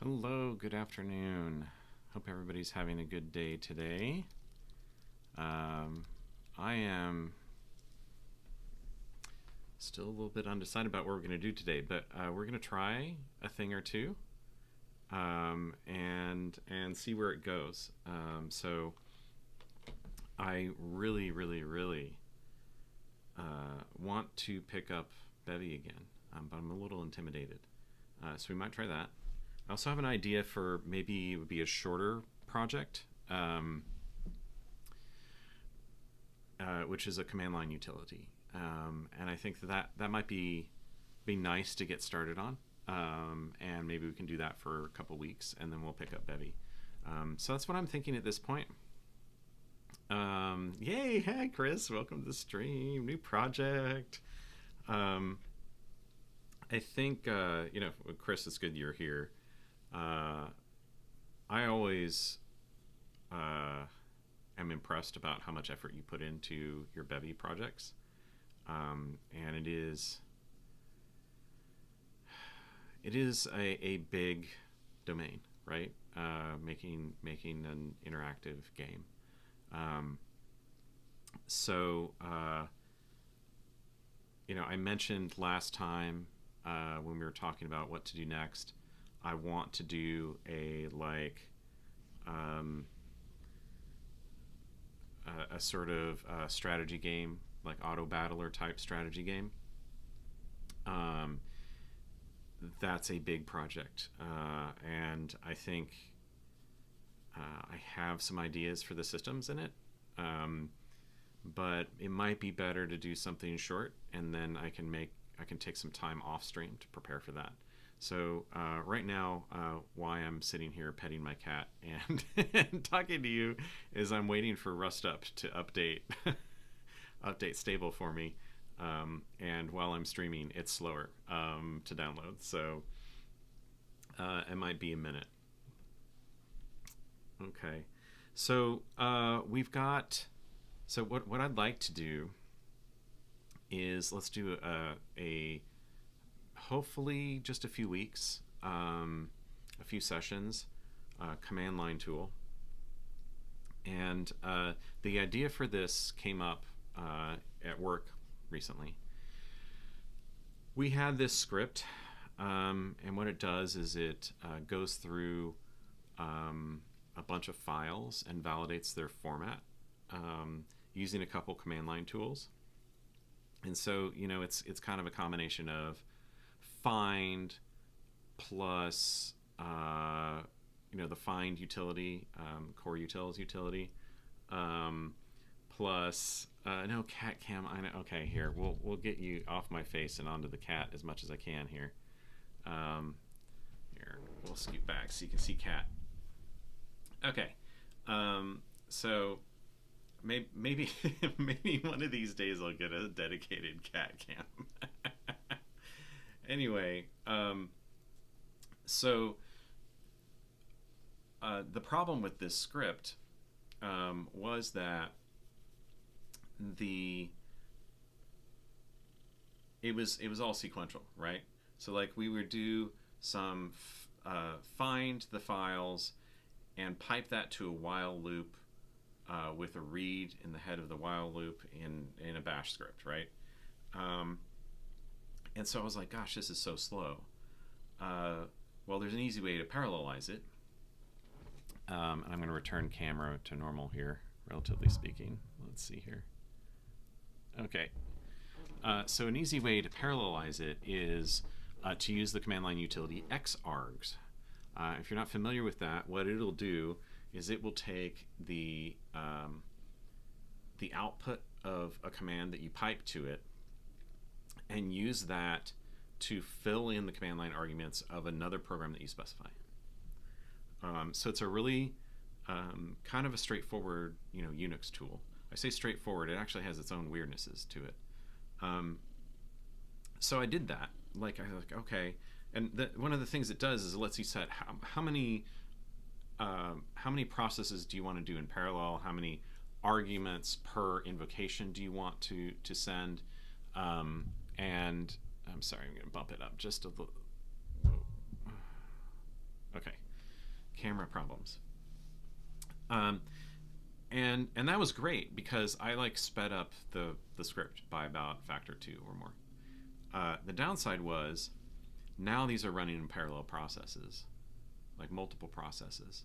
Hello, good afternoon. Hope everybody's having a good day today. I am still a little bit undecided about what we're going to do today, but we're going to try a thing or two and see where it goes. So I really want to pick up Bevy again, but I'm a little intimidated. So we might try that. I also have an idea for maybe it would be a shorter project, which is a command line utility, and I think that might be nice to get started on, and maybe we can do that for a couple weeks, and then we'll pick up Bevy. So that's what I'm thinking at this point. Yay! Hi, Chris. Welcome to the stream. New project. I think Chris, it's good you're here. I always am impressed about how much effort you put into your Bevy projects, and it is a big domain, right? Making an interactive game. I mentioned last time when we were talking about what to do next, I want to do a sort of strategy game, like auto battler type strategy game. That's a big project, and I think I have some ideas for the systems in it, but it might be better to do something short, and then I can take some time off stream to prepare for that. So right now, why I'm sitting here petting my cat and, and talking to you is I'm waiting for Rustup to update stable for me, and while I'm streaming, it's slower to download. So it might be a minute. Okay, so we've got. So what I'd like to do is let's do a hopefully just a few weeks, a few sessions, command line tool. And the idea for this came up at work recently. We had this script, and what it does is it goes through a bunch of files and validates their format using a couple command line tools. And so, it's kind of a combination of find plus the find utility, core utils utility, plus no cat cam. I know. Okay, here we'll get you off my face and onto the cat as much as I can here. Here we'll scoot back so you can see cat. Okay, so maybe maybe one of these days I'll get a dedicated cat cam. Anyway, the problem with this script was that it was all sequential, right? So like we would do some find the files and pipe that to a while loop with a read in the head of the while loop in a bash script, right? And so I was like, gosh, this is so slow. Well, there's an easy way to parallelize it. And I'm going to return camera to normal here, relatively speaking. Let's see here. Okay. So an easy way to parallelize it is to use the command line utility xargs. If you're not familiar with that, what it'll do is it will take the output of a command that you pipe to it and use that to fill in the command line arguments of another program that you specify. So it's a really kind of a straightforward, Unix tool. I say straightforward; it actually has its own weirdnesses to it. So I did that. I was like, okay. And one of the things it does is it lets you set how many processes do you want to do in parallel? How many arguments per invocation do you want to send? And I'm sorry, I'm going to bump it up just a little. Okay, camera problems. And that was great because I like sped up the script by about factor 2 or more. The downside was now these are running in parallel processes, like multiple processes,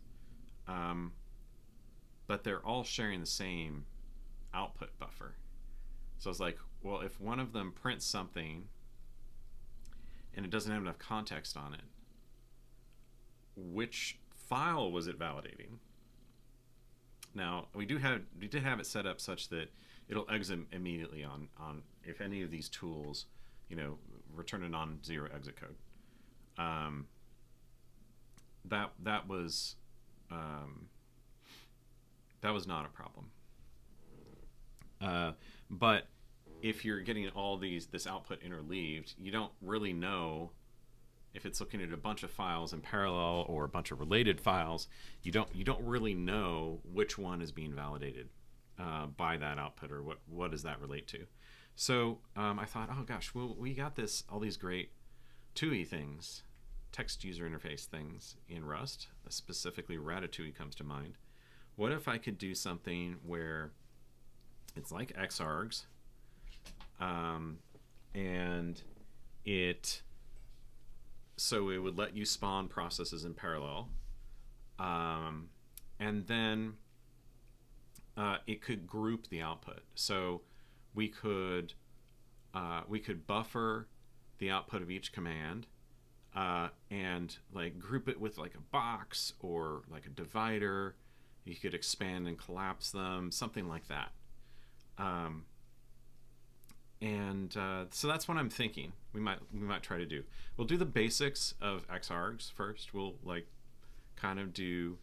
but they're all sharing the same output buffer. So it's like, well, if one of them prints something and it doesn't have enough context on it, which file was it validating? Now we did have it set up such that it'll exit immediately on if any of these tools, return a non-zero exit code. That was not a problem. But if you're getting all this output interleaved, you don't really know if it's looking at a bunch of files in parallel or a bunch of related files. You don't really know which one is being validated by that output, or what does that relate to. So I thought, oh gosh, well, we got all these great TUI things, text user interface things in Rust. Specifically, Ratatouille comes to mind. What if I could do something where it's like xargs, and it would let you spawn processes in parallel, and then it could group the output. So we could buffer the output of each command, and like group it with like a box or like a divider. You could expand and collapse them, something like that. So that's what I'm thinking we might try to do. We'll do the basics of xargs first. We'll like kind of do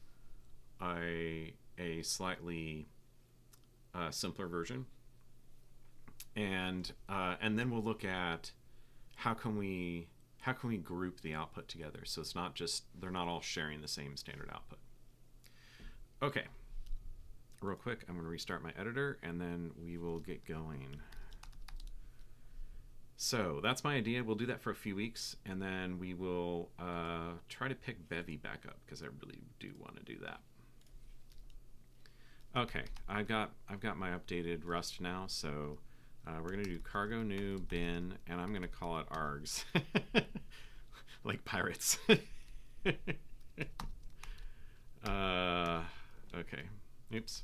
a slightly simpler version, and then we'll look at how can we group the output together so it's not just they're not all sharing the same standard output. Okay, real quick, I'm going to restart my editor and then we will get going. So that's my idea. We'll do that for a few weeks, and then we will try to pick Bevy back up because I really do want to do that. Okay, I've got my updated Rust now, so we're gonna do cargo new bin, and I'm gonna call it arrgs, like pirates. Okay, oops,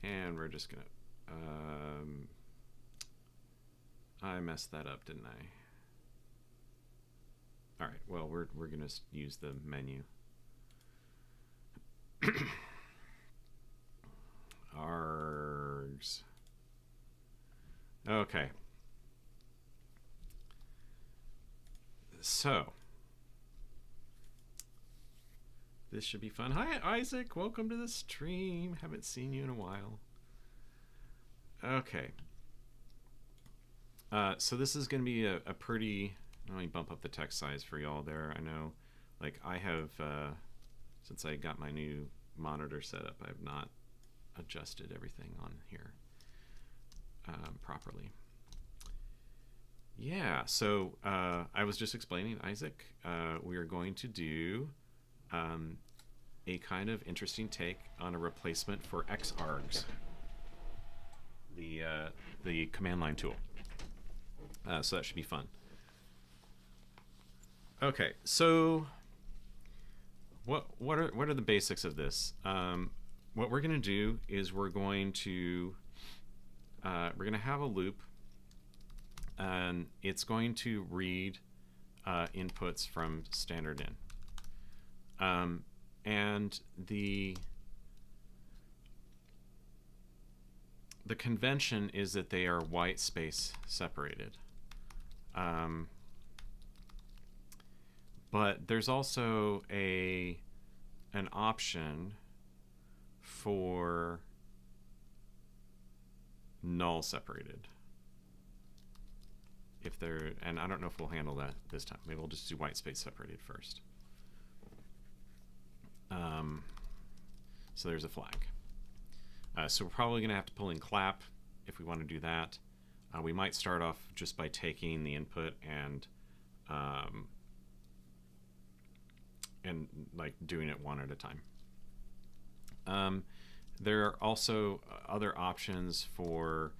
and we're just gonna. I messed that up, didn't I? All right. Well, we're gonna use the menu. arrgs. Okay. So this should be fun. Hi, Isaac. Welcome to the stream. Haven't seen you in a while. Okay. So this is going to be a pretty... Let me bump up the text size for y'all there. I know, like, I have, since I got my new monitor set up, I have not adjusted everything on here properly. Yeah, so I was just explaining, Isaac, we are going to do a kind of interesting take on a replacement for xargs, the command line tool. So that should be fun. Okay, so what are the basics of this? What we're going to do is we're going to have a loop, and it's going to read inputs from standard in, and the convention is that they are white space separated. But there's also an option for null separated. If they're, and I don't know if we'll handle that this time. Maybe we'll just do white space separated first. So there's a flag. So we're probably going to have to pull in clap if we want to do that. We might start off just by taking the input and and like doing it one at a time. There are also other options for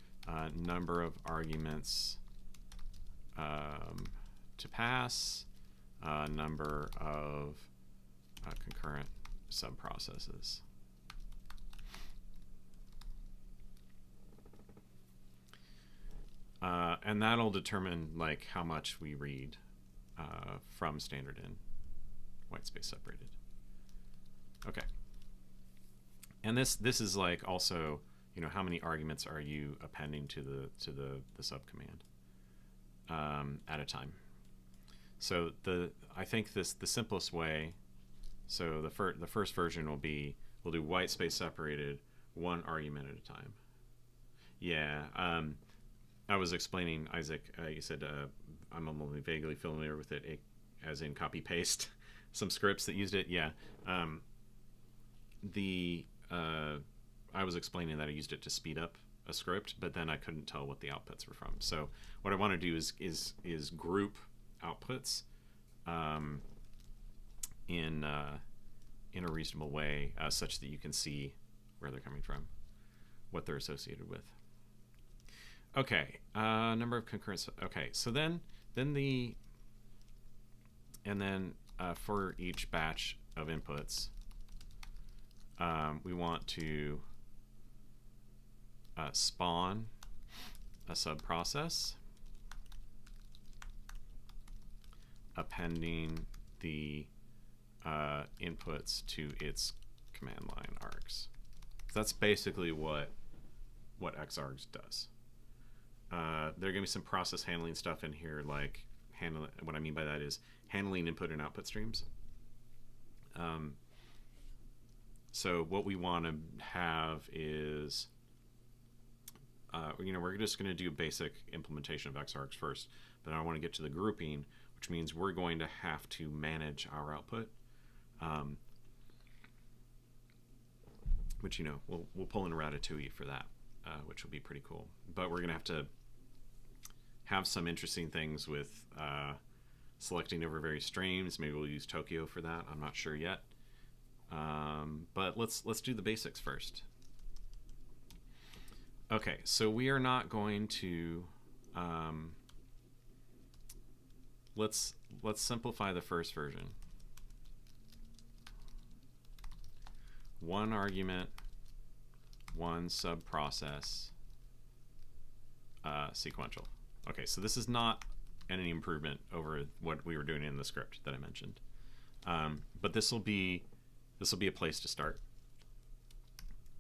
number of arguments to pass, number of concurrent subprocesses. And that'll determine like how much we read from standard in white space separated. Okay. And this is like also, you know, how many arguments are you appending to the subcommand at a time. So I think the simplest way. So the first version will be, we'll do white space separated, one argument at a time. Yeah. I was explaining, Isaac, you said I'm only vaguely familiar with it, as in copy paste some scripts that used it. Yeah. I was explaining that I used it to speed up a script, but then I couldn't tell what the outputs were from. So what I want to do is group outputs in a reasonable way, such that you can see where they're coming from, what they're associated with. Okay, number of concurrent. Okay, so then for each batch of inputs, we want to spawn a subprocess appending the inputs to its command line args. So that's basically what xargs does. There are going to be some process handling stuff in here, like what I mean by that is handling input and output streams. So what we want to have is, we're just going to do a basic implementation of xargs first, but I want to get to the grouping, which means we're going to have to manage our output, which, we'll pull in Ratatouille for that, which will be pretty cool. But we're going to have some interesting things with selecting over various streams. Maybe we'll use Tokyo for that. I'm not sure yet. But let's do the basics first. Okay, so we are not going to let's simplify the first version. One argument, one subprocess, sequential. Okay, so this is not any improvement over what we were doing in the script that I mentioned, but this will be a place to start.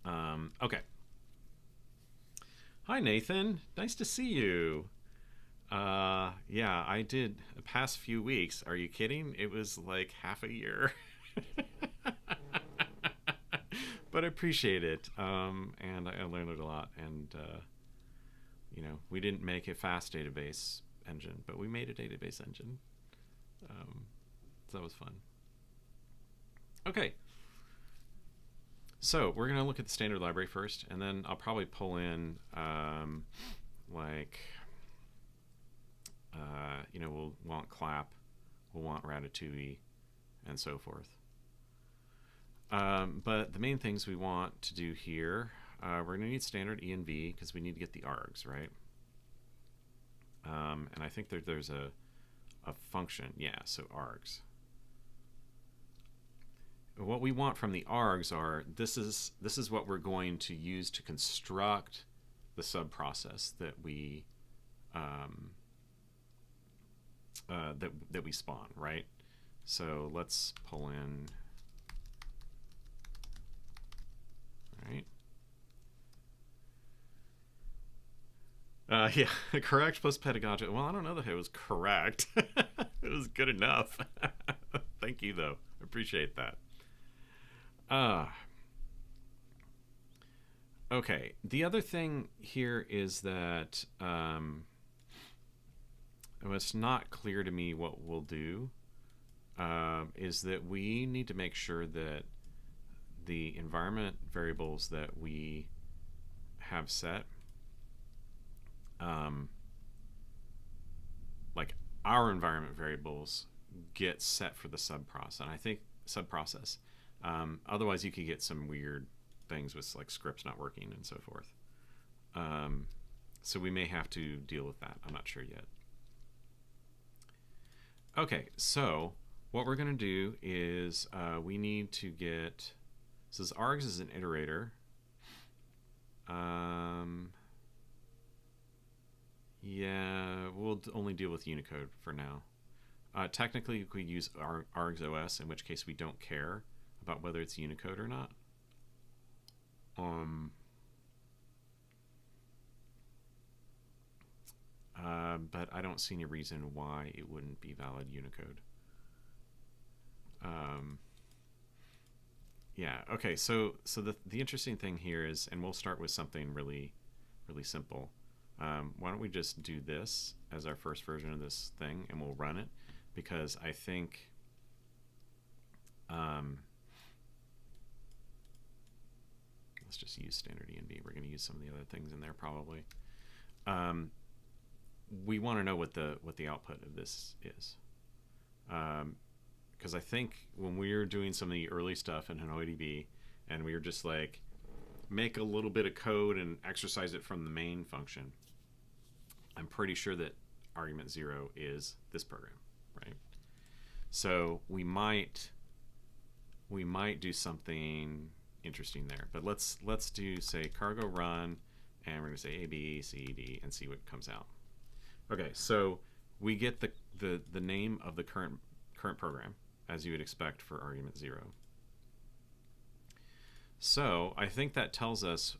Okay. Hi, Nathan. Nice to see you. Yeah, I did the past few weeks. Are you kidding? It was like half a year. But I appreciate it. And I learned a lot. And, we didn't make a fast database engine, but we made a database engine. So that was fun. Okay. So we're going to look at the standard library first, and then I'll probably pull in, we'll want clap, we'll want Ratatouille, and so forth. But the main things we want to do here, we're going to need standard env because we need to get the args, right? And I think there's a function, yeah, so args. What we want from the args are, this is what we're going to use to construct the subprocess that we that we spawn, right? So let's pull in, all right. Yeah, correct plus pedagogic. Well, I don't know that it was correct. It was good enough. Thank you, though. I appreciate that. Okay, the other thing here is that what's not clear to me what we'll do is that we need to make sure that the environment variables that we have set, like our environment variables, get set for the subprocess. And I think subprocess. Otherwise, you could get some weird things with like scripts not working and so forth. So we may have to deal with that. I'm not sure yet. Okay, so what we're going to do is we need to get, so this args is an iterator. Yeah, we'll only deal with Unicode for now. Technically, we could use args OS, in which case we don't care about whether it's Unicode or not. But I don't see any reason why it wouldn't be valid Unicode. Yeah, okay, so the interesting thing here is, and we'll start with something really simple. Why don't we just do this as our first version of this thing, and we'll run it, because I think let's just use standard env. We're going to use some of the other things in there probably. We want to know what the output of this is, because I think when we were doing some of the early stuff in hanoidb, and we were just like make a little bit of code and exercise it from the main function, I'm pretty sure that argument 0 is this program, right? So we might do something interesting there, but let's do, say, cargo run, and we're going to say A, B, C, D, and see what comes out. Okay, so we get the name of the current program, as you would expect for argument 0. So I think that tells us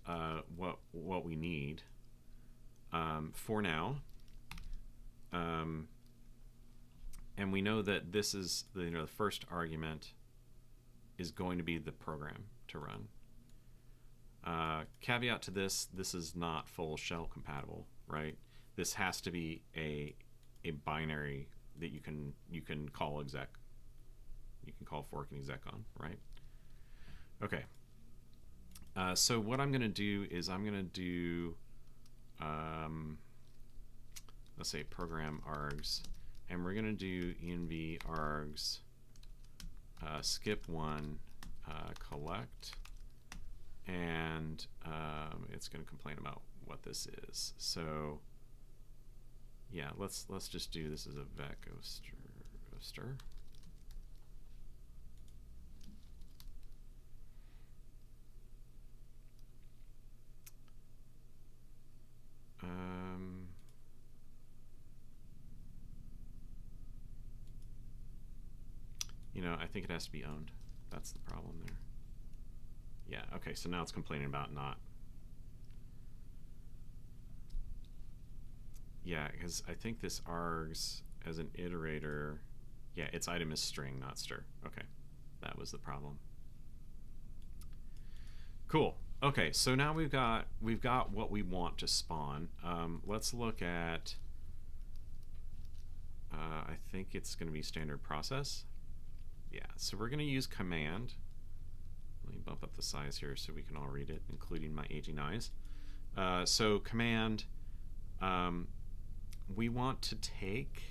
what we need for now, and we know that this is the first argument is going to be the program to run. Caveat to this is not full shell compatible, right? This has to be a binary that you can call exec. You can call fork and exec on, right? Okay. So what I'm going to do is I'm going to do, let's say program args, and we're going to do env args skip one collect, and it's going to complain about what this is. So yeah, let's just do this as a vec oster. I think it has to be owned. That's the problem there. Yeah, okay, so now it's complaining about not. Yeah, because I think this args as an iterator, yeah, its item is string, not str. Okay, that was the problem. Cool. Okay, so now we've got what we want to spawn. Let's look at, I think it's going to be standard process. Yeah, so we're going to use command. Let me bump up the size here so we can all read it, including my aging eyes. So command, we want to take,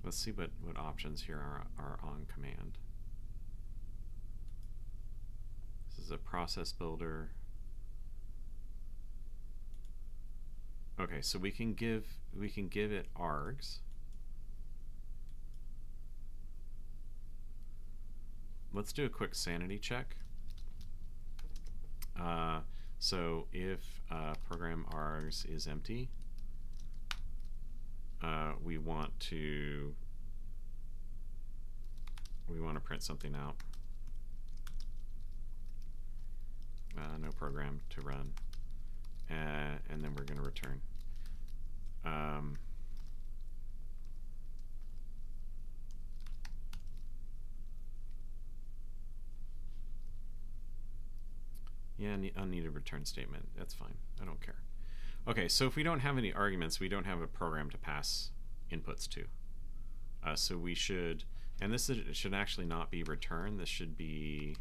let's see what options here are on command. This is a process builder. Okay, so we can give it args. Let's do a quick sanity check. So if program args is empty, we want to print something out. No program to run, and then we're going to return. Yeah, unneeded return statement. That's fine. I don't care. Okay, so if we don't have any arguments, we don't have a program to pass inputs to. So we should, and this should actually not be return. This should be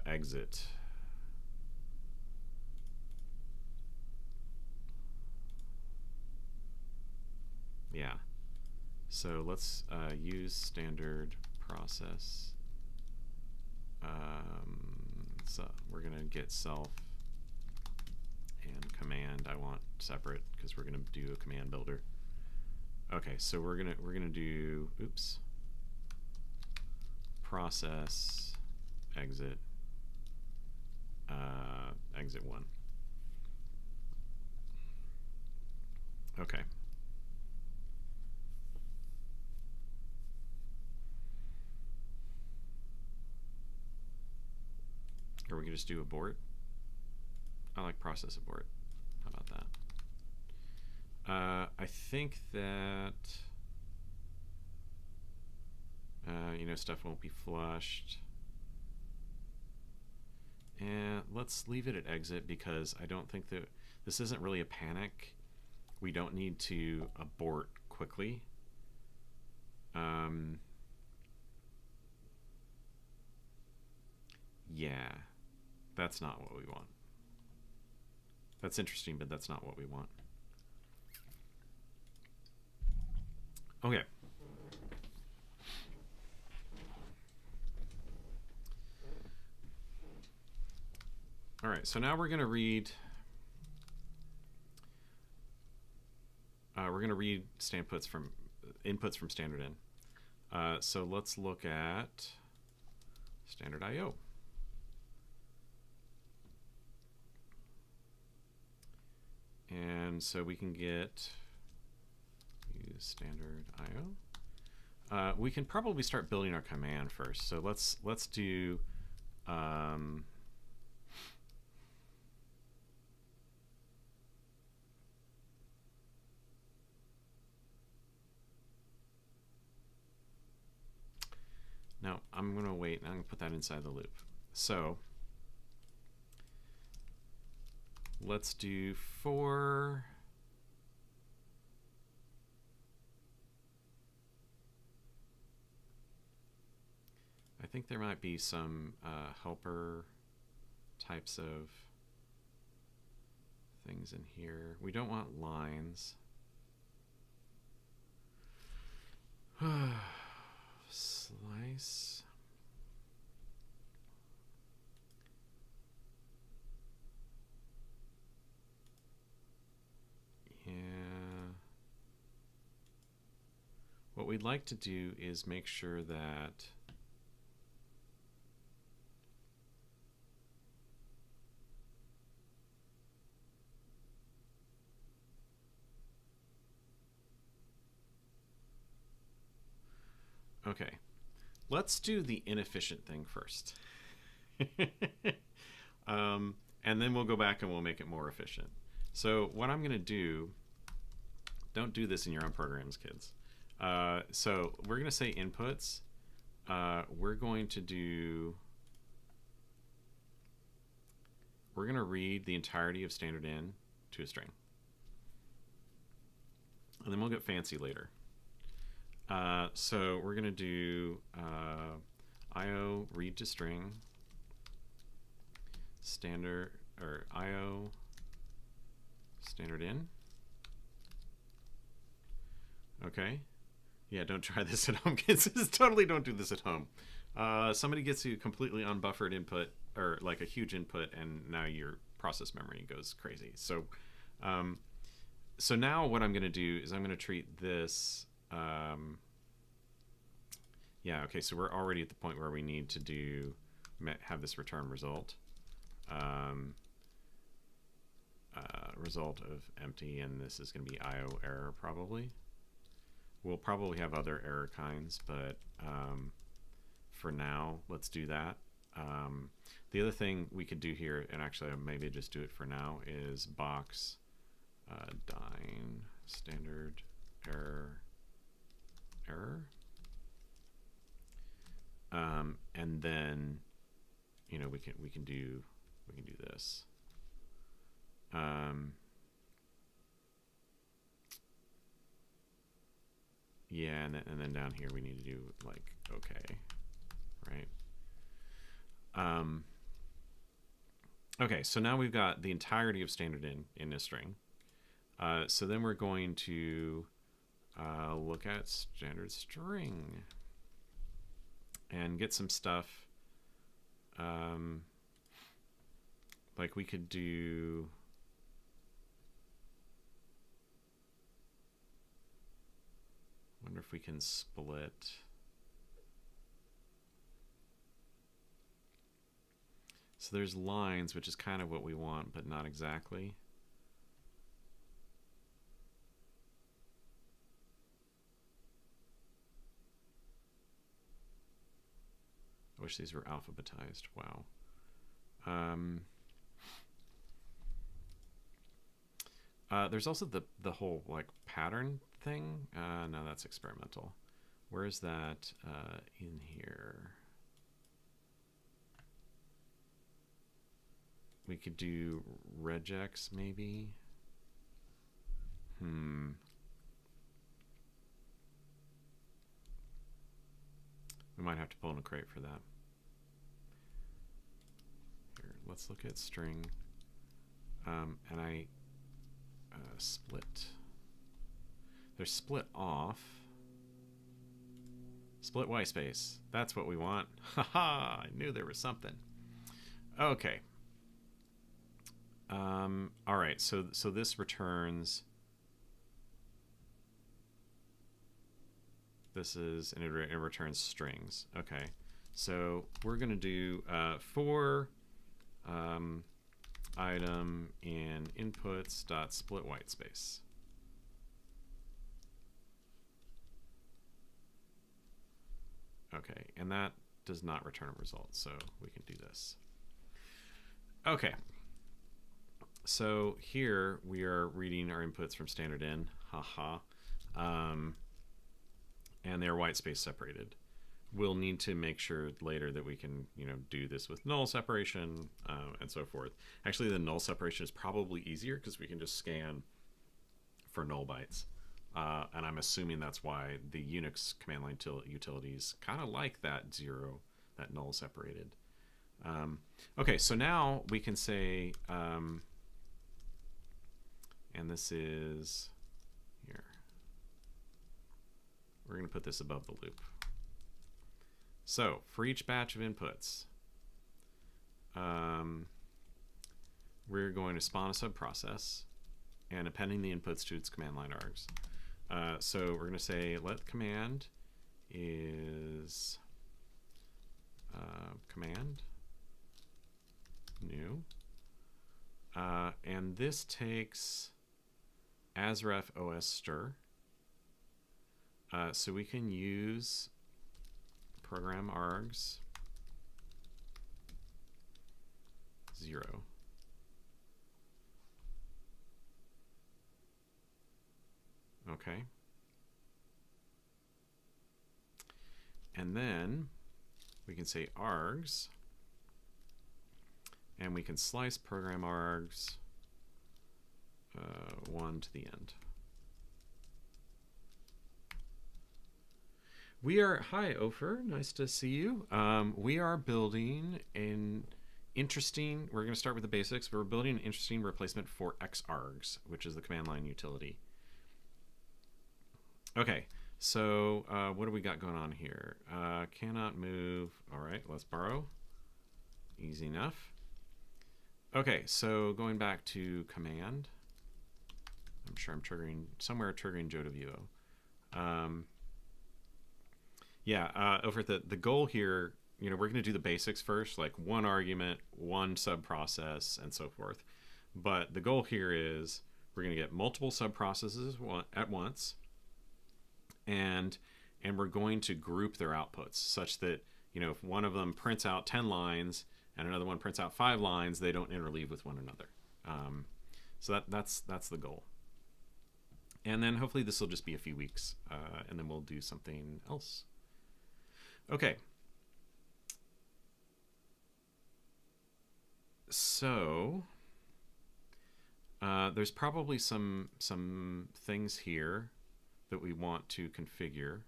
exit. So let's use standard process. So we're going to get self and command. I want separate because we're going to do a command builder. Okay, so we're gonna do process exit exit 1. Okay. Or we can just do abort. I like process abort. How about that? I think that you know, stuff won't be flushed. And let's leave it at exit because I don't think that this isn't really a panic. We don't need to abort quickly. Yeah, that's not what we want. That's interesting, but that's not what we want. Okay. All right, so now we're going to read inputs from standard in. So let's look at standard IO. And so we can use standard IO. We can probably start building our command first. So let's do no, I'm going to wait and I'm going to put that inside the loop. So let's do for I think there might be some helper types of things in here. We don't want lines. Slice. Yeah. What we'd like to do is make sure that okay, let's do the inefficient thing first. And then we'll go back and we'll make it more efficient. So what I'm going to do, don't do this in your own programs, kids. So we're going to say inputs. We're going to read the entirety of standard in to a string. And then we'll get fancy later. So we're going to do IO read to string, standard, or IO standard in. Okay. Yeah, don't try this at home, kids. Totally don't do this at home. Somebody gets you completely unbuffered input, or like a huge input, and now your process memory goes crazy. So, so now what I'm going to do is I'm going to treat this. Yeah, okay, so we're already at the point where we need to have this return result. Result of empty, and this is going to be IO error probably. We'll probably have other error kinds, but for now, let's do that. The other thing we could do here, and actually maybe just do it for now, is box dyn standard error. And then, you know, we can do this. Yeah, and then down here we need to do like okay, right? Okay, so now we've got the entirety of standard in a string. So then we're going to look at standard string and get some stuff. Like we could do wonder if we can split. So there's lines, which is kind of what we want, but not exactly. I wish these were alphabetized. Wow. There's also the whole like pattern thing. No, that's experimental. Where is that in here? We could do regex maybe. We might have to pull in a crate for that. Here, let's look at string. And I split. They're split off. Split white space. That's what we want. Haha! I knew there was something. Okay. All right. So this returns. This is and it returns strings. Okay. So we're gonna do for item in inputs dot split white space. Okay, and that does not return a result, so we can do this. Okay. So here we are reading our inputs from standard in, haha, and they're white space separated. We'll need to make sure later that we can, do this with null separation and so forth. Actually, the null separation is probably easier because we can just scan for null bytes. And I'm assuming that's why the Unix command line utilities kind of like that zero, that null separated. Okay, so now we can say, and this is here. We're going to put this above the loop. So for each batch of inputs, we're going to spawn a subprocess and appending the inputs to its command line args. So we're going to say let command is command new, and this takes asref os stir. So we can use program args 0. Okay. And then we can say args, and we can slice program args 1 to the end. Hi Ofer, nice to see you. We are building an interesting, we're going to start with the basics. We're building an interesting replacement for xargs, which is the command line utility. Okay, so what do we got going on here? Cannot move. All right, let's borrow. Easy enough. Okay, so going back to command. I'm sure I'm triggering, somewhere triggering Joe to Vivo. Over the goal here, we're going to do the basics first, like one argument, one subprocess, and so forth. But the goal here is we're going to get multiple subprocesses at once, and we're going to group their outputs such that, if one of them prints out 10 lines and another one prints out 5 lines, they don't interleave with one another. So that's the goal. And then hopefully this will just be a few weeks, and then we'll do something else. Okay. So there's probably some things here that we want to configure.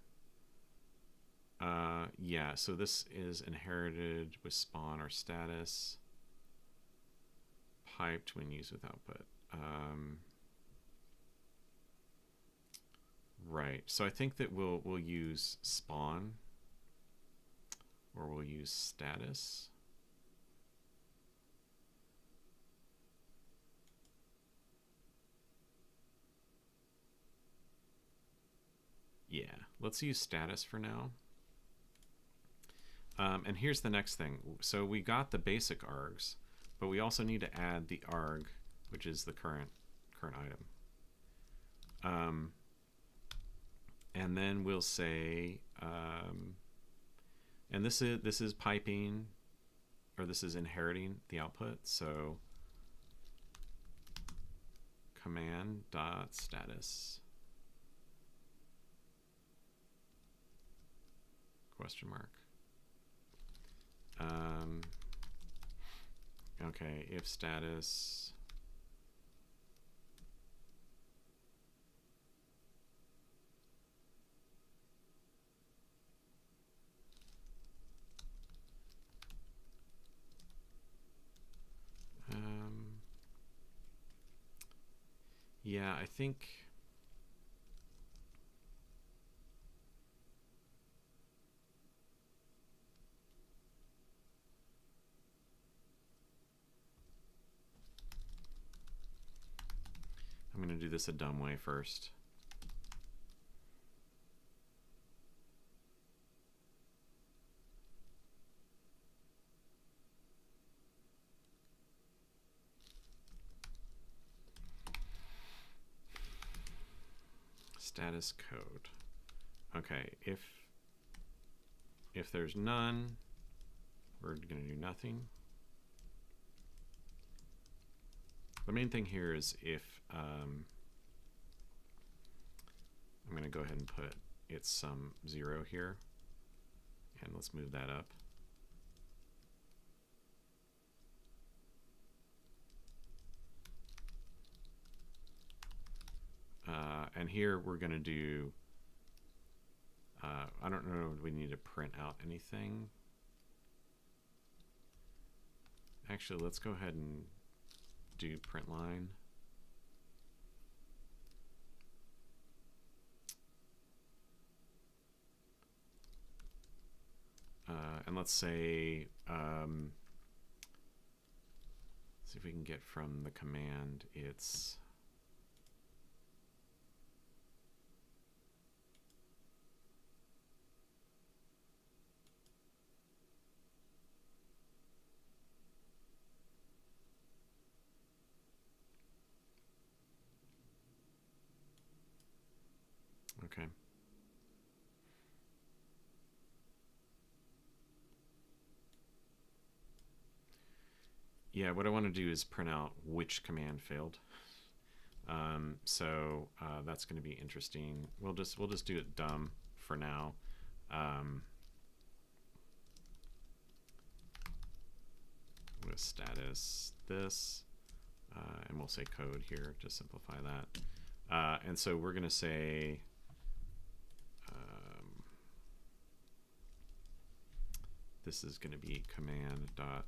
So this is inherited with spawn or status, piped when used with output. Right. So I think that we'll use spawn, or we'll use status. Yeah, let's use status for now. And here's the next thing. So we got the basic args, but we also need to add the arg, which is the current item. And then we'll say, and this is piping, or this is inheriting the output. So command dot status question mark. Okay, if status yeah, I think I'm going to do this a dumb way first. Status code. Okay, if there's none, we're going to do nothing. The main thing here is if I'm going to go ahead and put it's some 0 here, and let's move that up. And here we're going to do, I don't know if we need to print out anything. Actually, let's go ahead and do print line. And let's say, see if we can get from the command, it's okay. Yeah, what I want to do is print out which command failed. So that's going to be interesting. We'll just do it dumb for now. With status this, and we'll say code here to simplify that. And so we're going to say this is going to be command dot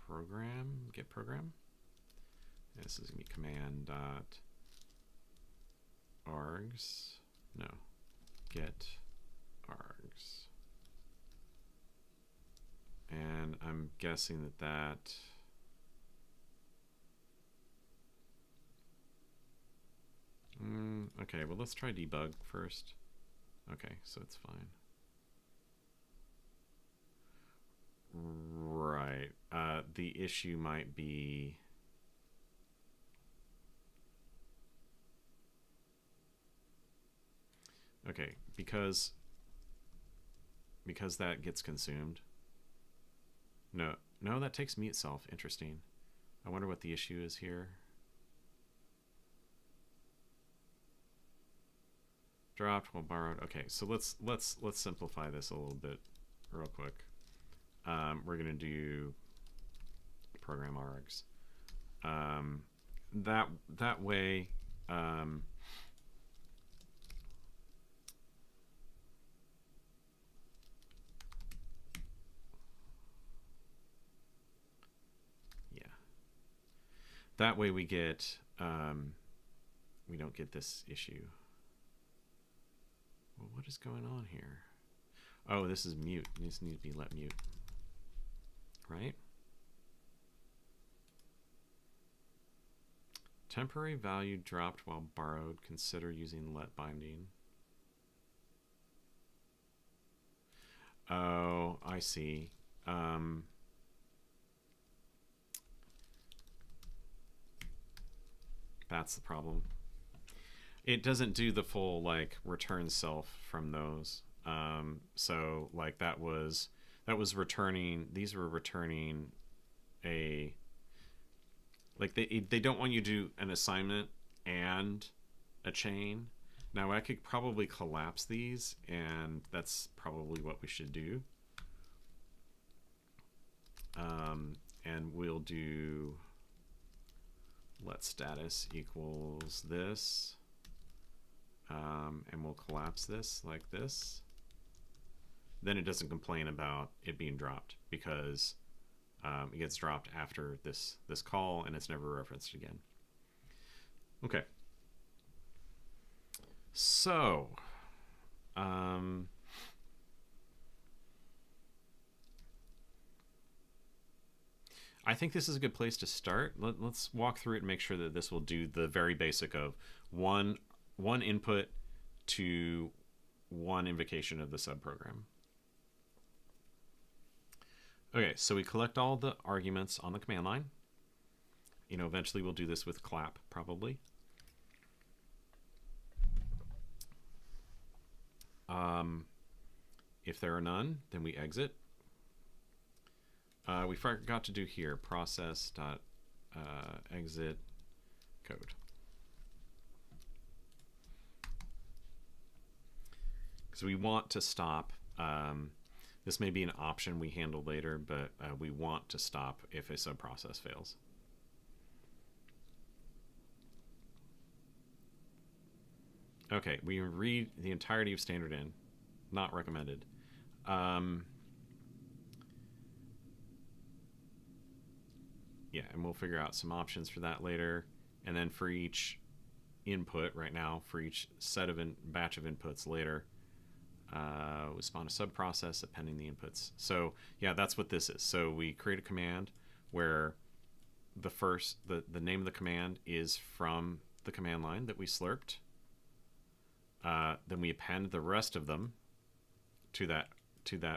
program, get program. And this is going to be command dot args, no, get args. And I'm guessing that okay, well, let's try debug first. Okay, so it's fine. Right. The issue might be okay, because that gets consumed. No, that takes me itself. Interesting. I wonder what the issue is here. Dropped while borrowed. Okay, so let's simplify this a little bit real quick. We're gonna do program args. That way, yeah. That way we get we don't get this issue. Well, what is going on here? Oh, this is mute. This needs to be let mute. Right? Temporary value dropped while borrowed. Consider using let binding. Oh, I see. That's the problem. It doesn't do the full like return self from those. So like that was returning. These were returning a like they don't want you to do an assignment and a chain. Now I could probably collapse these, and that's probably what we should do. And we'll do let status equals this, and we'll collapse this like this. Then it doesn't complain about it being dropped because it gets dropped after this call and it's never referenced again. Okay. So, I think this is a good place to start. Let's walk through it and make sure that this will do the very basic of one input to one invocation of the subprogram. Okay, so we collect all the arguments on the command line. You know, eventually we'll do this with clap, probably. If there are none, then we exit. We forgot to do here process.exit code. Because we want to stop. This may be an option we handle later, but we want to stop if a subprocess fails. Okay, we read the entirety of standard in. Not recommended. Yeah, and we'll figure out some options for that later. And then for each input right now, for each set of batch of inputs later, we spawn a subprocess appending the inputs. So yeah, that's what this is. So we create a command where the name of the command is from the command line that we slurped. Then we append the rest of them to that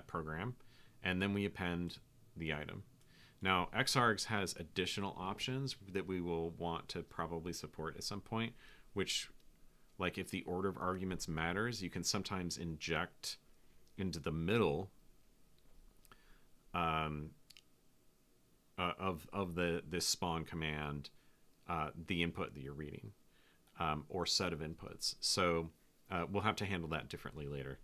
program, and then we append the item. Now, xargs has additional options that we will want to probably support at some point, which, like if the order of arguments matters, you can sometimes inject into the middle of this spawn command the input that you're reading, or set of inputs. So we'll have to handle that differently later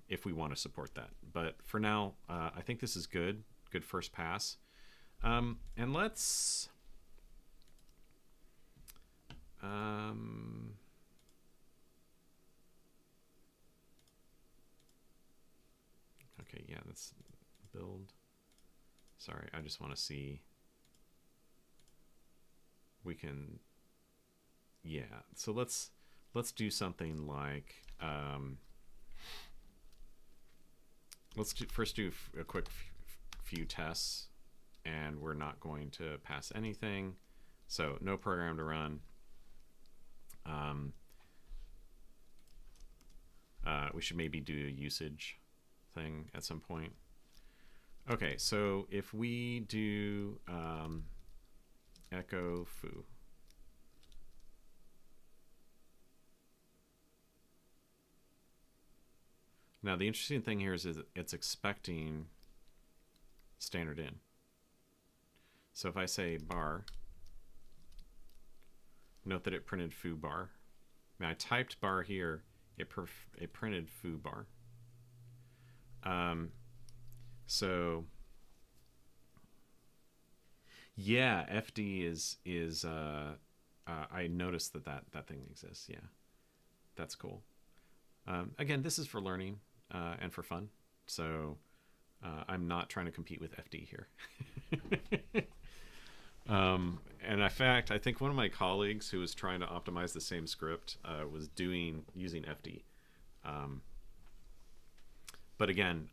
if we want to support that. But for now, I think this is good first pass. And let's okay, yeah, let's build. Sorry, I just want to see. We can, yeah. So let's do something like let's first do a quick few tests, and we're not going to pass anything. So no program to run. We should maybe do a usage thing at some point. Okay, so if we do echo foo. Now the interesting thing here is it's expecting standard in. So if I say bar, note that it printed foo bar. Now I typed bar here, it printed foo bar. So yeah, FD is I noticed that thing exists. Yeah, that's cool. Again, this is for learning and for fun. So I'm not trying to compete with FD here. And in fact, I think one of my colleagues who was trying to optimize the same script was using FD. But again,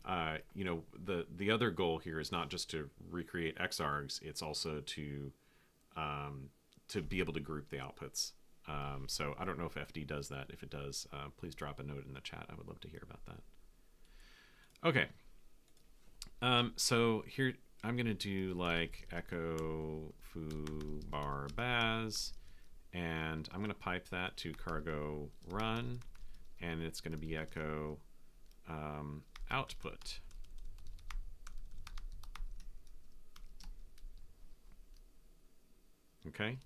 you know, the other goal here is not just to recreate xargs; it's also to be able to group the outputs. So I don't know if FD does that. If it does, please drop a note in the chat. I would love to hear about that. Okay. So here I'm gonna do like echo foo bar baz, and I'm gonna pipe that to cargo run, and it's gonna be echo output. Okay.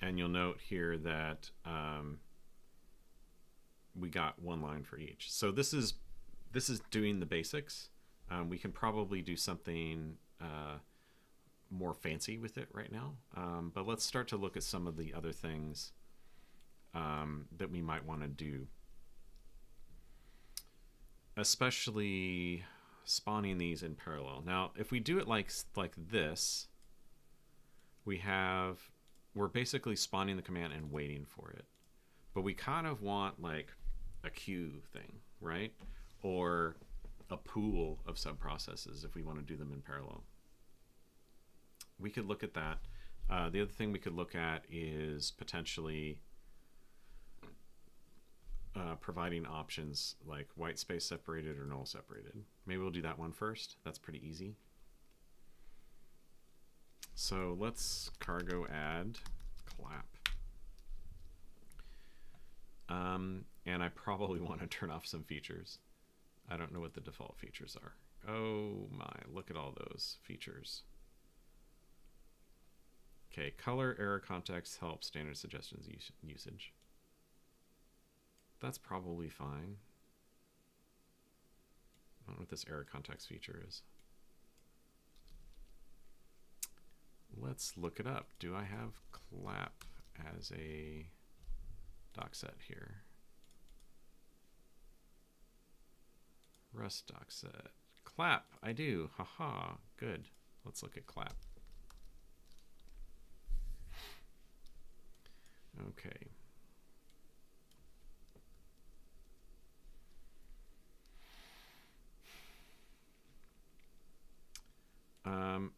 And you'll note here that we got one line for each. So this is doing the basics. We can probably do something more fancy with it right now. But let's start to look at some of the other things that we might want to do. Especially spawning these in parallel. Now, if we do it like this, we're basically spawning the command and waiting for it. But we kind of want like a queue thing, right? Or a pool of subprocesses if we want to do them in parallel. We could look at that. The other thing we could look at is potentially providing options like white space separated or null separated. Maybe we'll do that one first. That's pretty easy. So let's cargo add clap. And I probably want to turn off some features. I don't know what the default features are. Oh my, look at all those features. Okay, color, error context, help, standard suggestions usage. That's probably fine. I don't know what this error context feature is. Let's look it up. Do I have clap as a doc set here? Rust doc set. Clap, I do. Haha, good. Let's look at clap. Okay.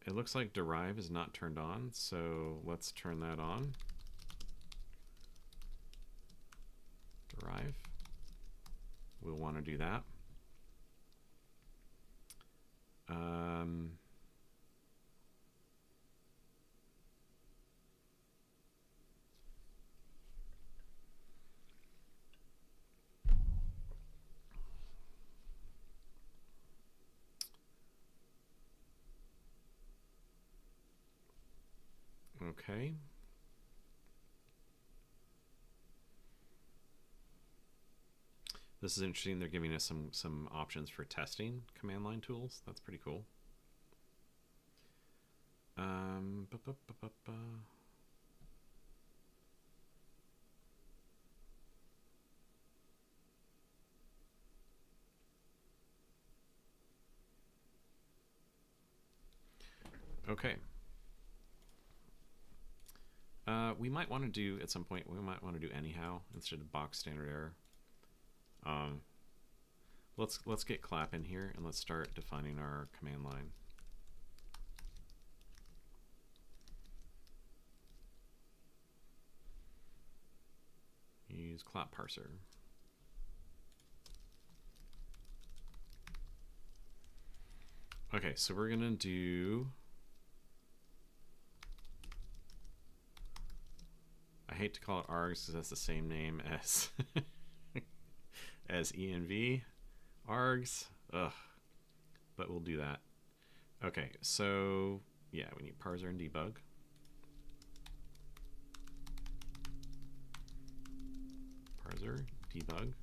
It looks like derive is not turned on, so let's turn that on. Derive. We'll want to do that. Okay. This is interesting. They're giving us some options for testing command line tools. That's pretty cool. Okay. We might want to do at some point. We might want to do anyhow instead of box standard error. Let's get clap in here and let's start defining our command line. Use clap parser. Okay, so we're gonna do. I hate to call it args because that's the same name as as env. Args. Ugh. But we'll do that. Okay, so yeah, we need parser and debug. Parser, debug.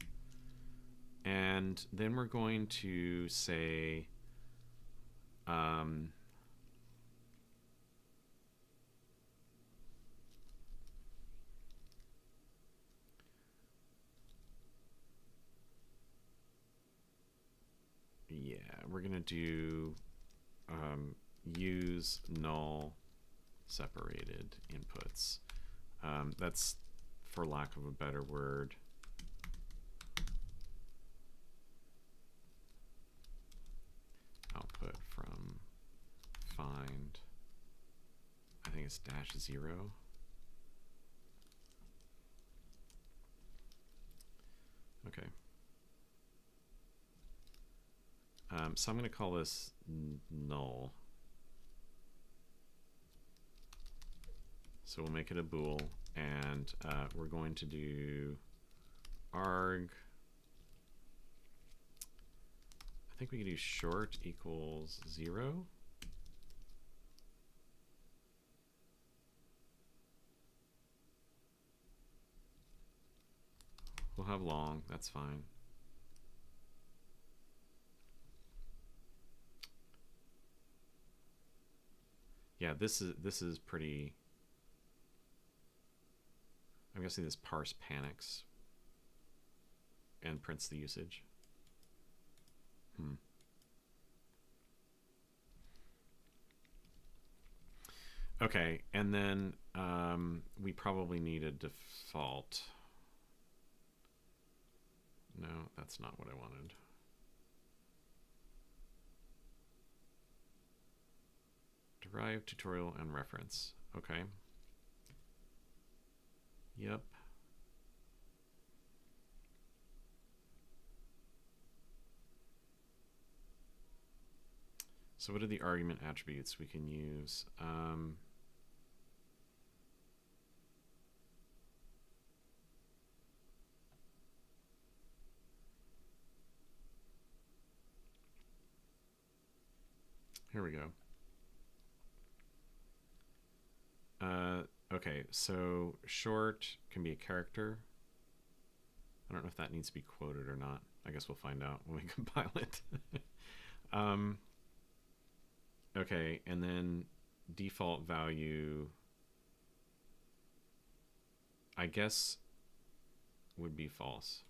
And then we're going to say yeah, we're gonna do use null separated inputs. That's, for lack of a better word, find, I think it's -0. Okay. So I'm going to call this null. So we'll make it a bool, and we're going to do arg. I think we can do short equals 0. We'll have long, that's fine. Yeah, this is pretty. I'm guessing this parse panics and prints the usage. Okay, and then we probably need a default. No, that's not what I wanted. Derive, tutorial, and reference. Okay. Yep. So what are the argument attributes we can use? Here we go. Okay, so short can be a character. I don't know if that needs to be quoted or not. I guess we'll find out when we compile it. Okay, and then default value, I guess, would be false.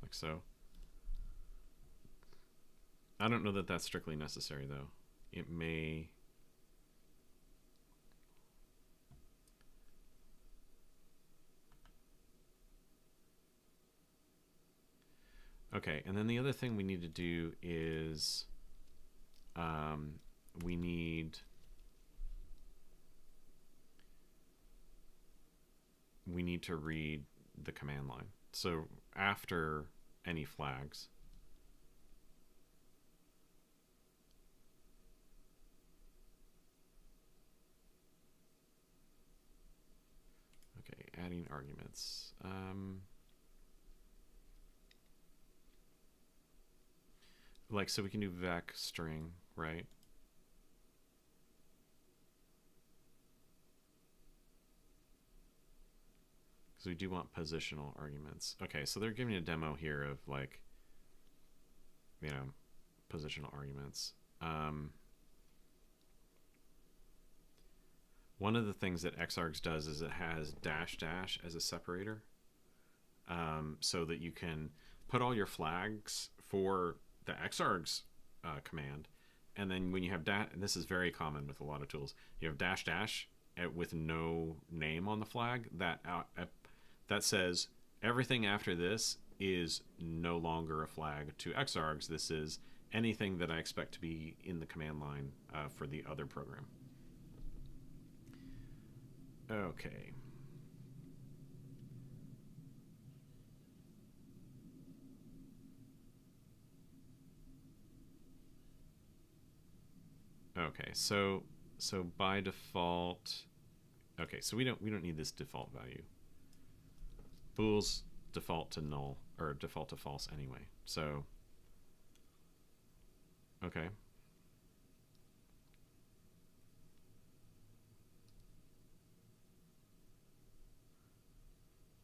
Like so. I don't know that that's strictly necessary, though. It may... Okay, and then the other thing we need to do is we need to read the command line. So after any flags, okay, adding arguments. Like, so we can do vec string, right? Because we do want positional arguments. Okay, so they're giving a demo here of, like, you know, positional arguments. One of the things that xargs does is it has dash dash as a separator, so that you can put all your flags for the xargs command, and then when you have and this is very common with a lot of tools, you have dash dash with no name on the flag, that says everything after this is no longer a flag to xargs. This is anything that I expect to be in the command line for the other program. Okay. Okay, so by default, okay, so we don't need this default value. Bools default to null, or default to false anyway. So okay.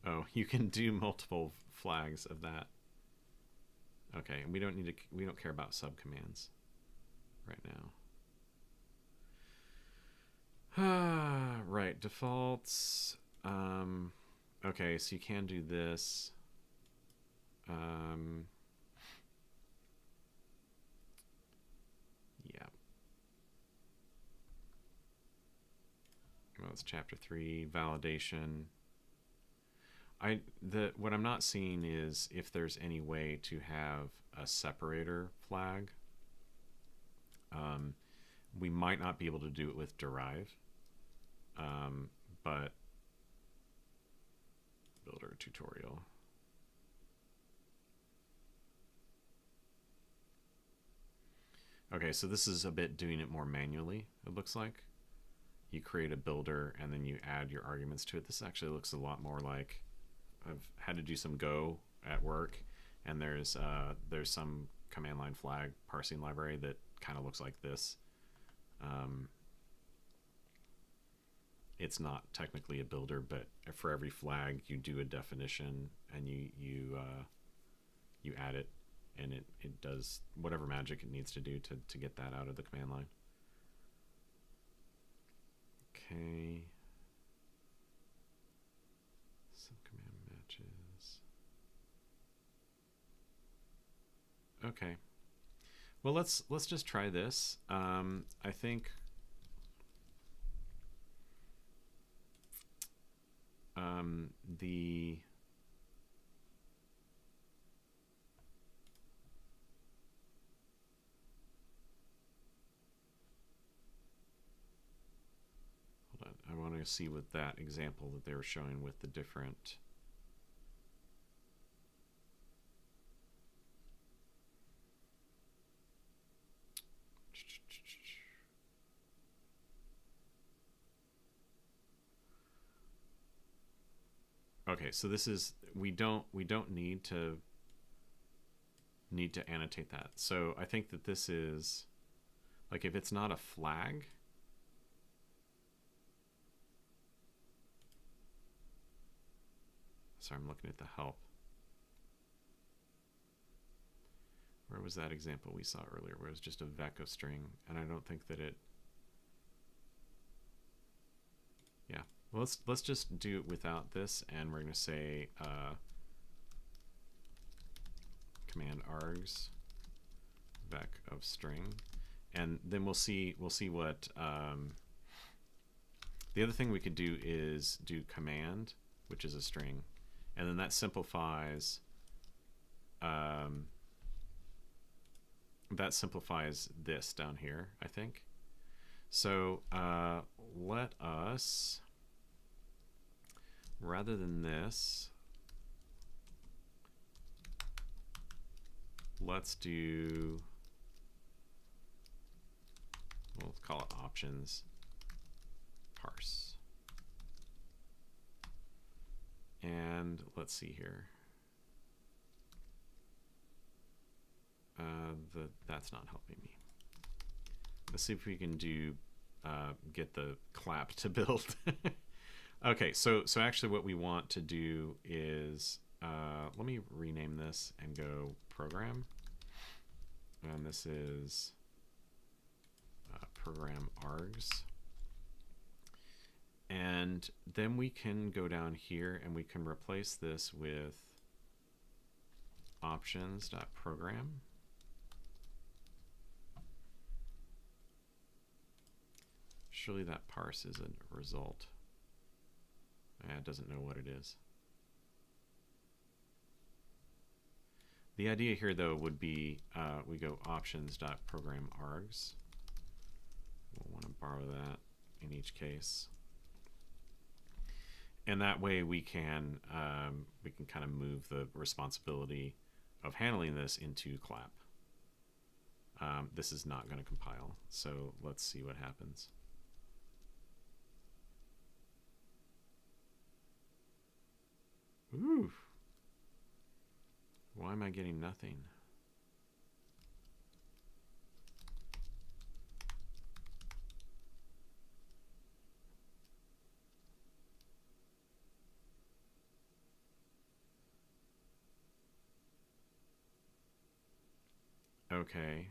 Oh, you can do multiple flags of that. Okay, and we don't care about subcommands right now. Right, defaults. Okay, so you can do this. Yeah. Well, it's chapter 3, validation. what I'm not seeing is if there's any way to have a separator flag. We might not be able to do it with derive, but builder tutorial. Okay, so this is a bit doing it more manually, it looks like. You create a builder and then you add your arguments to it. This actually looks a lot more like I've had to do some Go at work, and there's some command line flag parsing library that kind of looks like this. It's not technically a builder, but for every flag you do a definition and you add it, and it does whatever magic it needs to do to get that out of the command line. Okay. Some command matches. Okay. Well, let's just try this. I think the I want to see what that example that they were showing with the different. Okay, so this is we don't need to annotate that. So I think that this is like if it's not a flag. Sorry, I'm looking at the help. Where was that example we saw earlier where it was just a vec of string, and I don't think that it. Yeah, well, let's just do it without this, and we're going to say command arrgs vec of string, and then we'll see what the other thing we could do is do command, which is a string, and then that simplifies this down here, I think. So let us, rather than this, let's do, we'll call it options parse. And let's see here. That's not helping me. Let's see if we can do get the clap to build. Okay, so actually what we want to do is let me rename this and go program, and this is program arrgs, and then we can go down here and we can replace this with options.program. Surely that parse is a result. It doesn't know what it is. The idea here, though, would be we go options.program arrgs. We'll want to borrow that in each case, and that way we can kind of move the responsibility of handling this into clap. This is not going to compile, so let's see what happens. Ooh. Why am I getting nothing? Okay.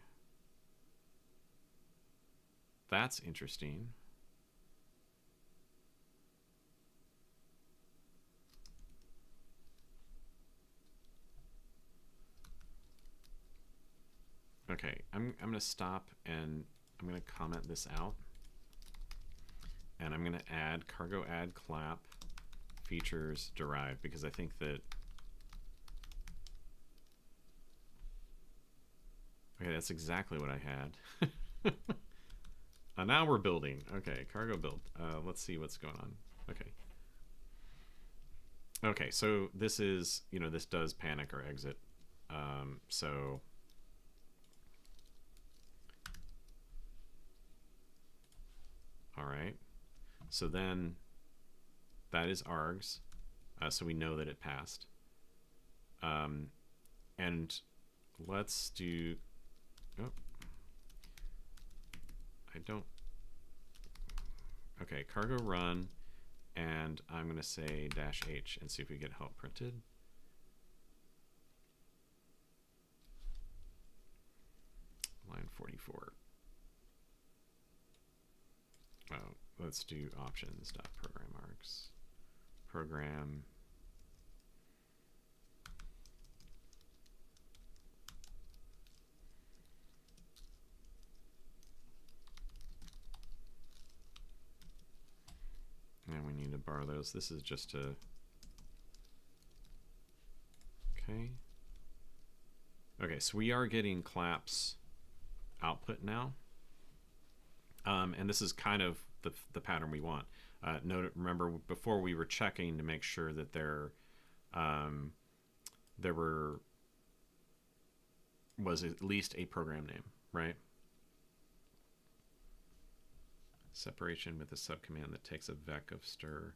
That's interesting. Okay, I'm going to stop and I'm going to comment this out. And I'm going to add cargo add clap features derived, because I think that, okay, that's exactly what I had. Now we're building. Okay, cargo build. Let's see what's going on. Okay. Okay, so this is, you know, this does panic or exit. So all right. So then that is args. So we know that it passed. And let's do, oh, I don't, okay, cargo run, and I'm going to say -h and see if we get help printed. Line 44. Oh, let's do options.program args. Program. And we need to borrow those. This is just a, okay. Okay, so we are getting claps output now. And this is kind of the pattern we want. Remember, before we were checking to make sure that there was at least a program name, right? Separation with a subcommand that takes a vec of stir.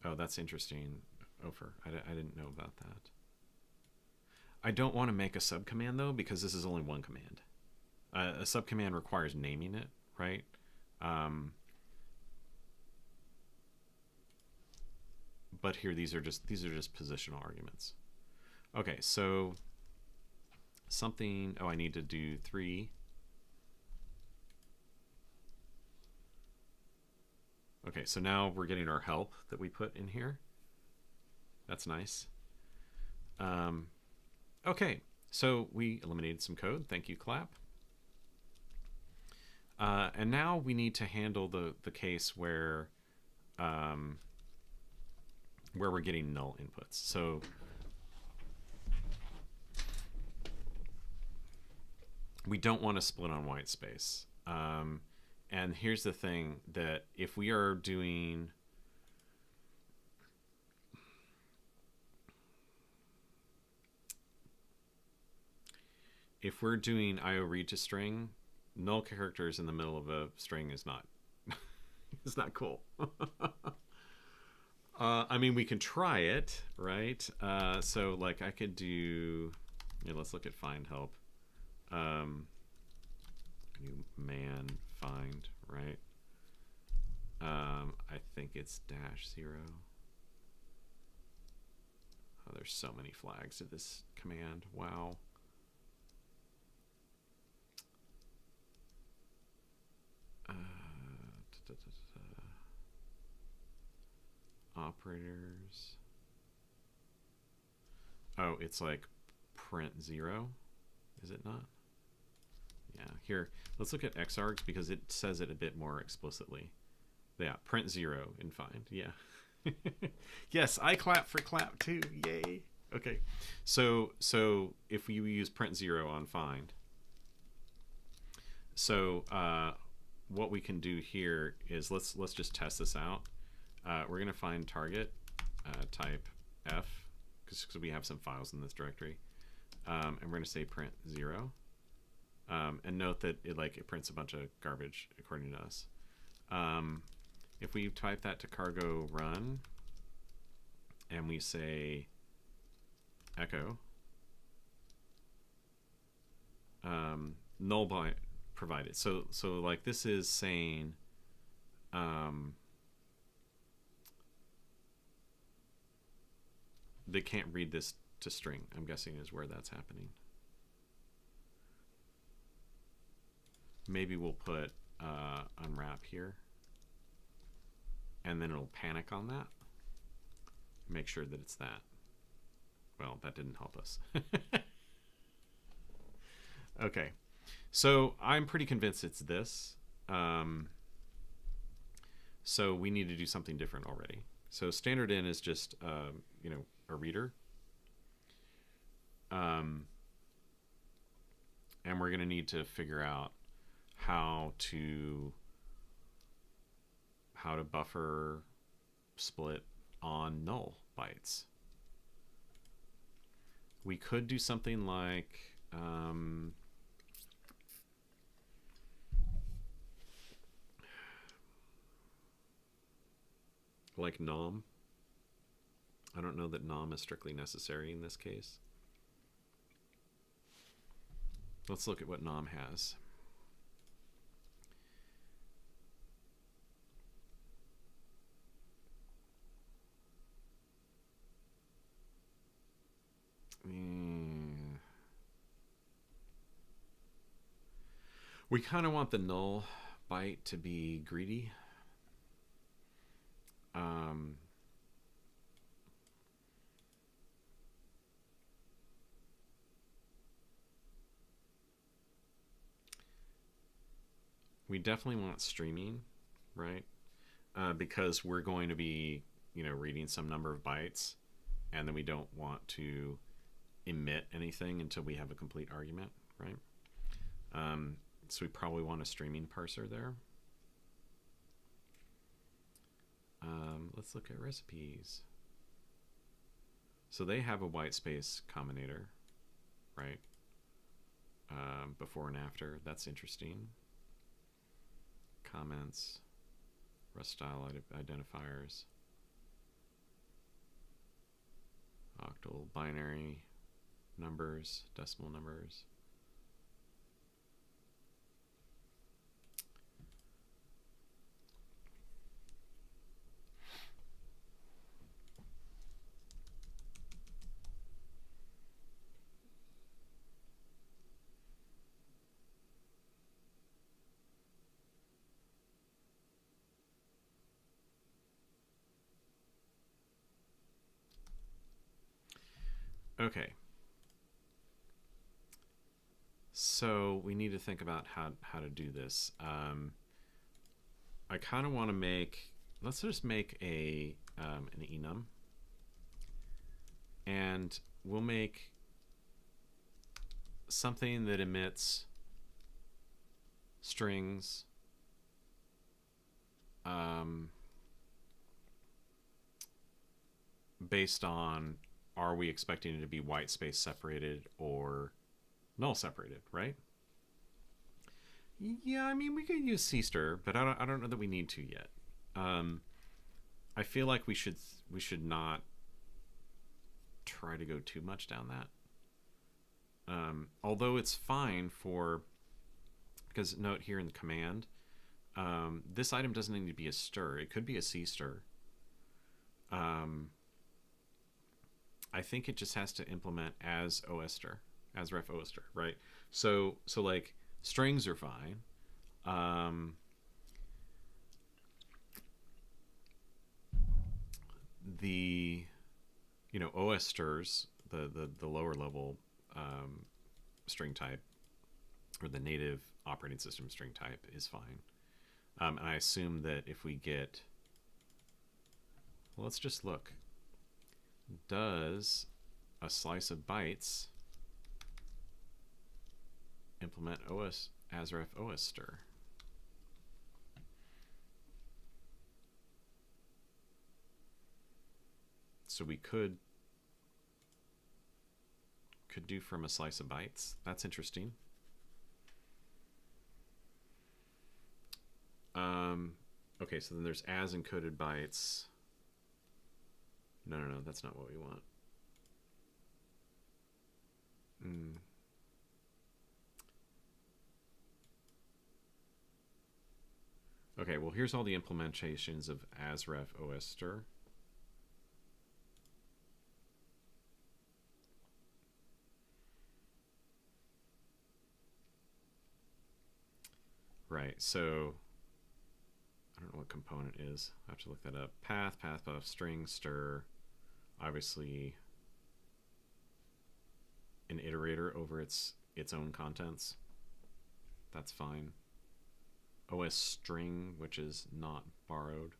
Oh, that's interesting, Ofer. I didn't know about that. I don't want to make a subcommand, though, because this is only one command. A subcommand requires naming it, right? But here, these are just positional arguments. Okay, so something. Oh, I need to do 3. Okay, so now we're getting our help that we put in here. That's nice. Okay, so we eliminated some code. Thank you, clap. And now we need to handle the case where we're getting null inputs. So we don't want to split on white space. And here's the thing, that if we are doing, IO read to string, null characters in the middle of a string is not it's not cool. I mean, we can try it, right? So like I could do, yeah, let's look at find help. New man find, right? I think it's -0. Oh, there's so many flags to this command. Wow. Operators. Oh, it's like print 0, is it not? Yeah, here, let's look at xargs because it says it a bit more explicitly. Yeah, print 0 in find, yeah. Yes, I clap for clap too, yay. Okay, so if we use print 0 on find, so what we can do here is let's just test this out. We're gonna find target, type F, because we have some files in this directory, and we're gonna say print 0. And note that it prints a bunch of garbage according to us. If we type that to cargo run and we say echo, null by provided. So like this is saying they can't read this to string, I'm guessing is where that's happening. Maybe we'll put unwrap here, and then it'll panic on that. Make sure that it's that. Well, that didn't help us. Okay, so I'm pretty convinced it's this. So we need to do something different already. So standard in is just a reader, and we're going to need to figure out how to buffer split on null bytes. We could do something like nom. I don't know that nom is strictly necessary in this case. Let's look at what nom has. We kind of want the null byte to be greedy. We definitely want streaming, right? Because we're going to be, reading some number of bytes, and then we don't want to emit anything until we have a complete argument, right? So we probably want a streaming parser there. Let's look at recipes. So they have a white space combinator, right? Before and after. That's interesting. Comments, Rust style identifiers, octal binary numbers, decimal numbers. Okay. So we need to think about how to do this. I kind of want to let's just make an enum, and we'll make something that emits strings based on, are we expecting it to be white space separated or null separated, right? Yeah, I mean, we could use cster, but I don't know that we need to yet. I feel like we should not try to go too much down that. Although it's fine because note here in the command, this item doesn't need to be a stir. It could be a cster. I think it just has to implement as oster, as ref oster, right? So like strings are fine. The osters, the lower level string type, or the native operating system string type, is fine. And I assume that if we get, well, let's just look. Does a slice of bytes implement os as ref oster? So we could do from a slice of bytes. That's interesting. Okay, so then there's as encoded bytes. No, that's not what we want. Okay, well, here's all the implementations of as ref oster. Right, so I don't know what component is. I have to look that up. Path, buff, string, stir. Obviously an iterator over its own contents. That's fine. OS string, which is not borrowed.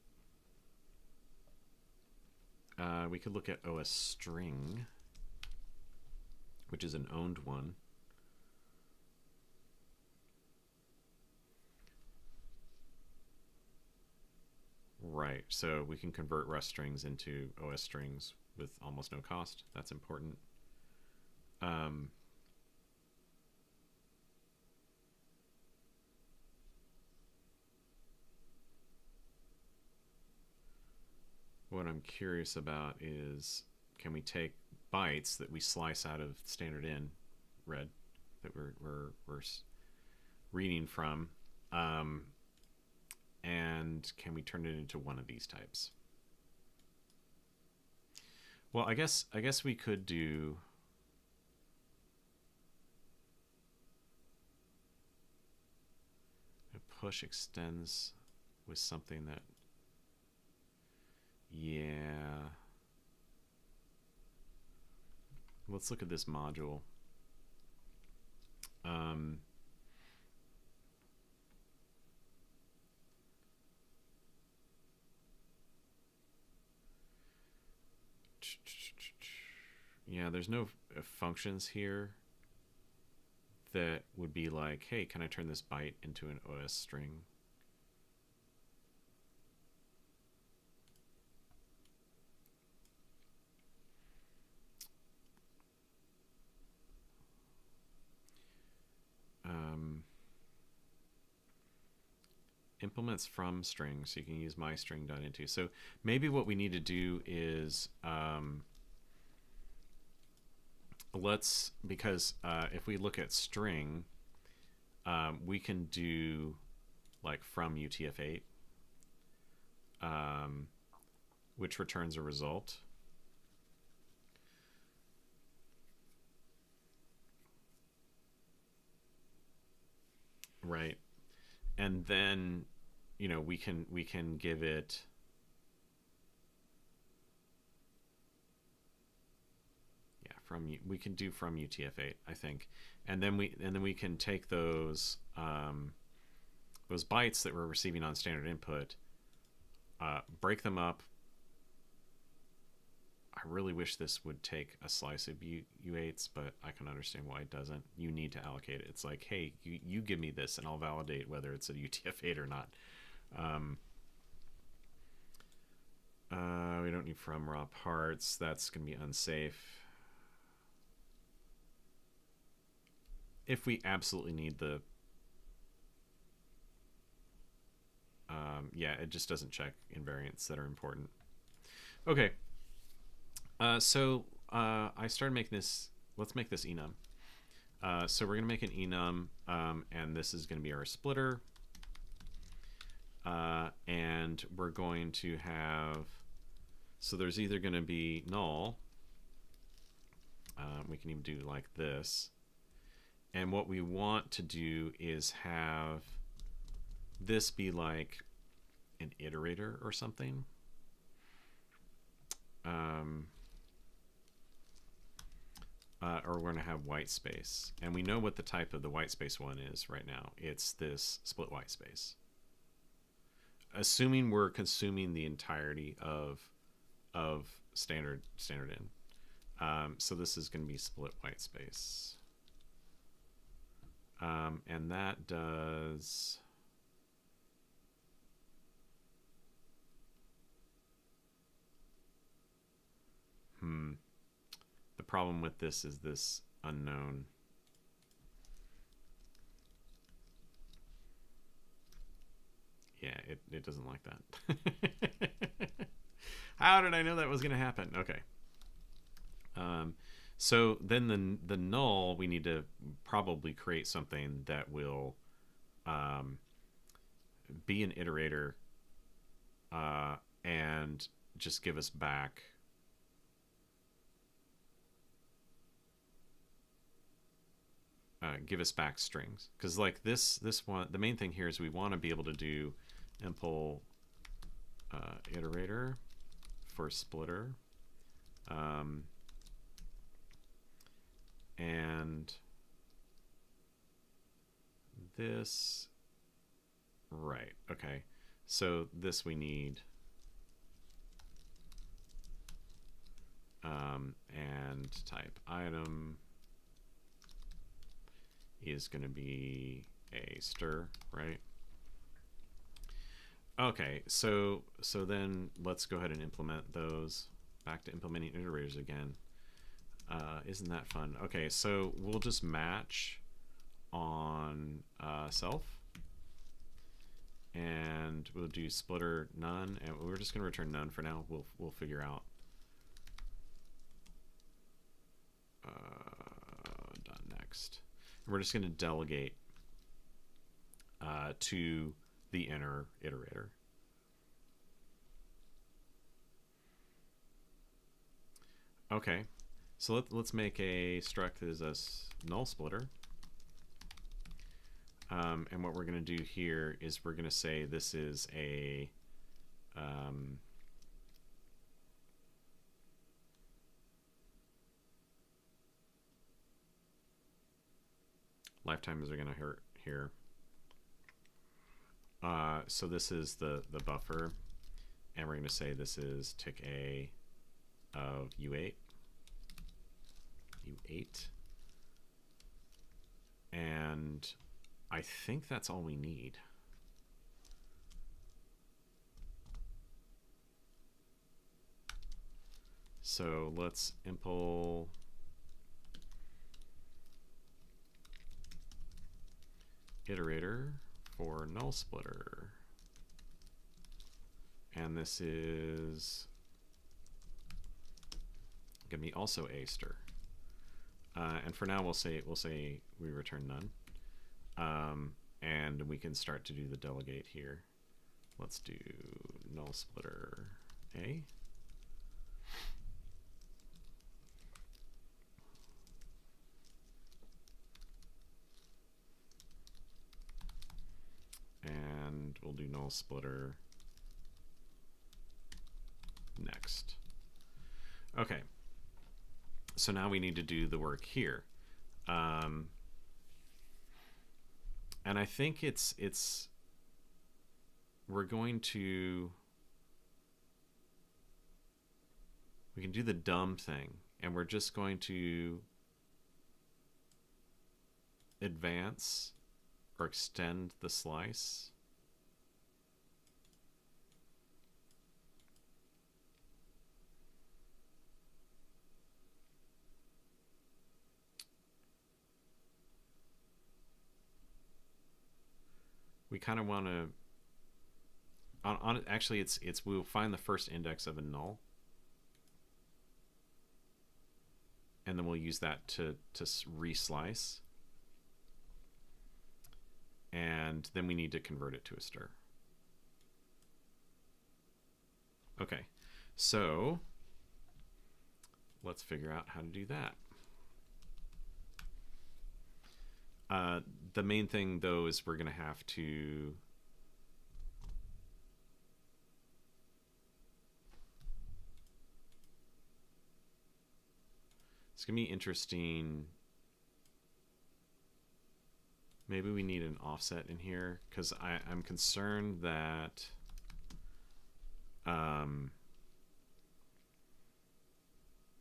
We could look at OS string, which is an owned one. Right, so we can convert Rust strings into OS strings with almost no cost. That's important. What I'm curious about is, can we take bytes that we slice out of standard in red that we're reading from, and can we turn it into one of these types? Well, I guess we could do a push extends with something that, yeah. Let's look at this module. Yeah, there's no functions here that would be like, hey, can I turn this byte into an OS string? Implements from strings, so you can use mystring.into. So maybe what we need to do is because if we look at string, we can do like from UTF-8, which returns a result. Right. And then, you know, we can give it, we can do from UTF-8, I think, and then we can take those bytes that we're receiving on standard input, break them up. I really wish this would take a slice of U8s, but I can understand why it doesn't. You need to allocate it. It's like, hey, you give me this, and I'll validate whether it's a UTF-8 or not. We don't need from raw parts. That's going to be unsafe. If we absolutely need the, yeah, it just doesn't check invariants that are important. Okay. So I started making this. Let's make this enum. So we're going to make an enum, and this is going to be our splitter. And we're going to have, so there's either going to be null. We can even do like this. And what we want to do is have this be like an iterator or something. Or we're going to have white space. And we know what the type of the white space one is right now. It's this split white space. Assuming we're consuming the entirety of standard in. So this is going to be split white space. And that does... The problem with this is this unknown. Yeah, it doesn't like that. How did I know that was going to happen? Okay. So then the null, we need to probably create something that will be an iterator and just give us back strings, because like this one, the main thing here is we want to be able to do impl iterator for splitter, and this, right, okay, so this we need and type item is going to be a stir, right? Okay, so then let's go ahead and implement those. Back to implementing iterators again. Isn't that fun? Okay, so we'll just match on self, and we'll do splitter none, and we're just going to return none for now. We'll figure out. Done next. And we're just going to delegate to the inner iterator. Okay, so let's make a struct that is a null splitter. And what we're going to do here is we're going to say this is a lifetime is going to hurt here. So this is the buffer, and we're going to say this is tick A of U8. And I think that's all we need. So let's impl iterator for null splitter. And this is going to be also a stir. And for now we'll say we return none. And we can start to do the delegate here. Let's do null splitter A. And we'll do null splitter next. Okay. So now we need to do the work here. And I think we're going to, we can do the dumb thing, and we're just going to advance or extend the slice. We kind of want to, actually it's we'll find the first index of a null, and then we'll use that to reslice, and then we need to convert it to a stir. Okay, so let's figure out how to do that. The main thing, though, is we're going to have to it's going to be interesting. Maybe we need an offset in here, because I'm concerned that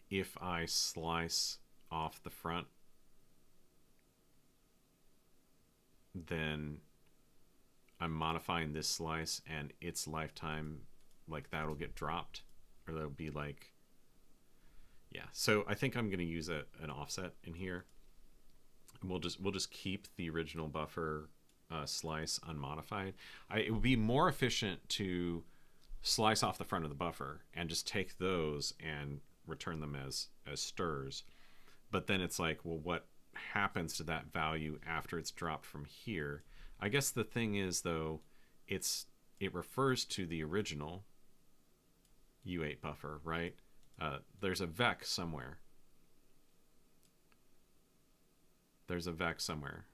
if I slice off the front, then I'm modifying this slice, and its lifetime, like, that'll get dropped, or that'll be like, yeah. So I think I'm going to use an offset in here. We'll just keep the original buffer slice unmodified. It would be more efficient to slice off the front of the buffer and just take those and return them as stirs. But then it's like, well, what happens to that value after it's dropped from here? I guess the thing is, though, it refers to the original U8 buffer, right? There's a vec somewhere. There's a vec somewhere.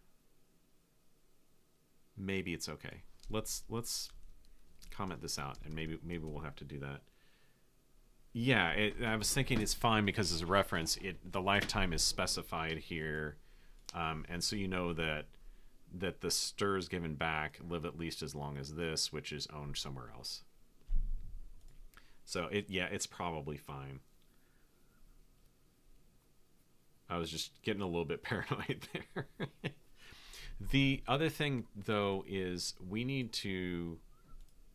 Maybe it's okay. Let's comment this out, and maybe we'll have to do that. Yeah, I was thinking it's fine because as a reference, the lifetime is specified here, and so you know that the stirs given back live at least as long as this, which is owned somewhere else. So it's probably fine. I was just getting a little bit paranoid there. The other thing, though, is we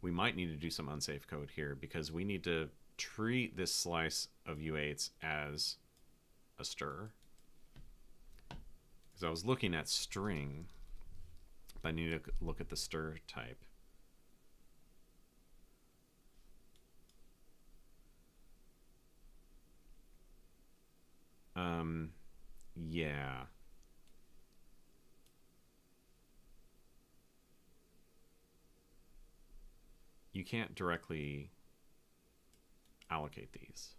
might need to do some unsafe code here because we need to treat this slice of U8s as a stir. Because I was looking at string, but I need to look at the stir type. Yeah. You can't directly allocate these.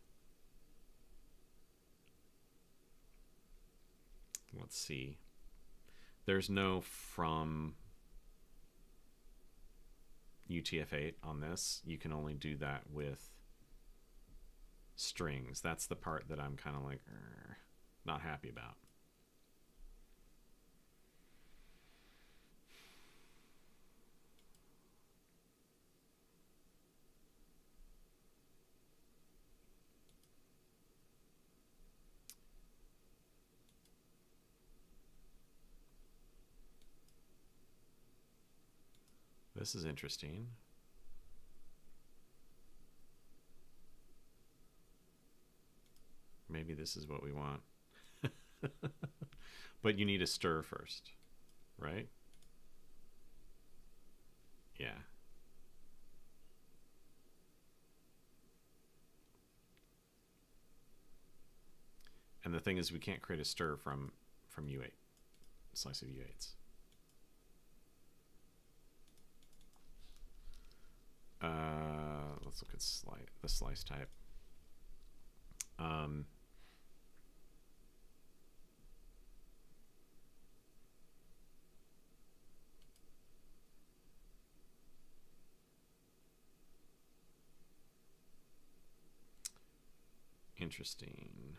Let's see. There's no from UTF-8 on this. You can only do that with strings. That's the part that I'm kind of like not happy about. This is interesting. Maybe this is what we want. But you need a stir first, right? Yeah. And the thing is, we can't create a stir from U8, slice of U8s. Let's look at the slice type. Interesting.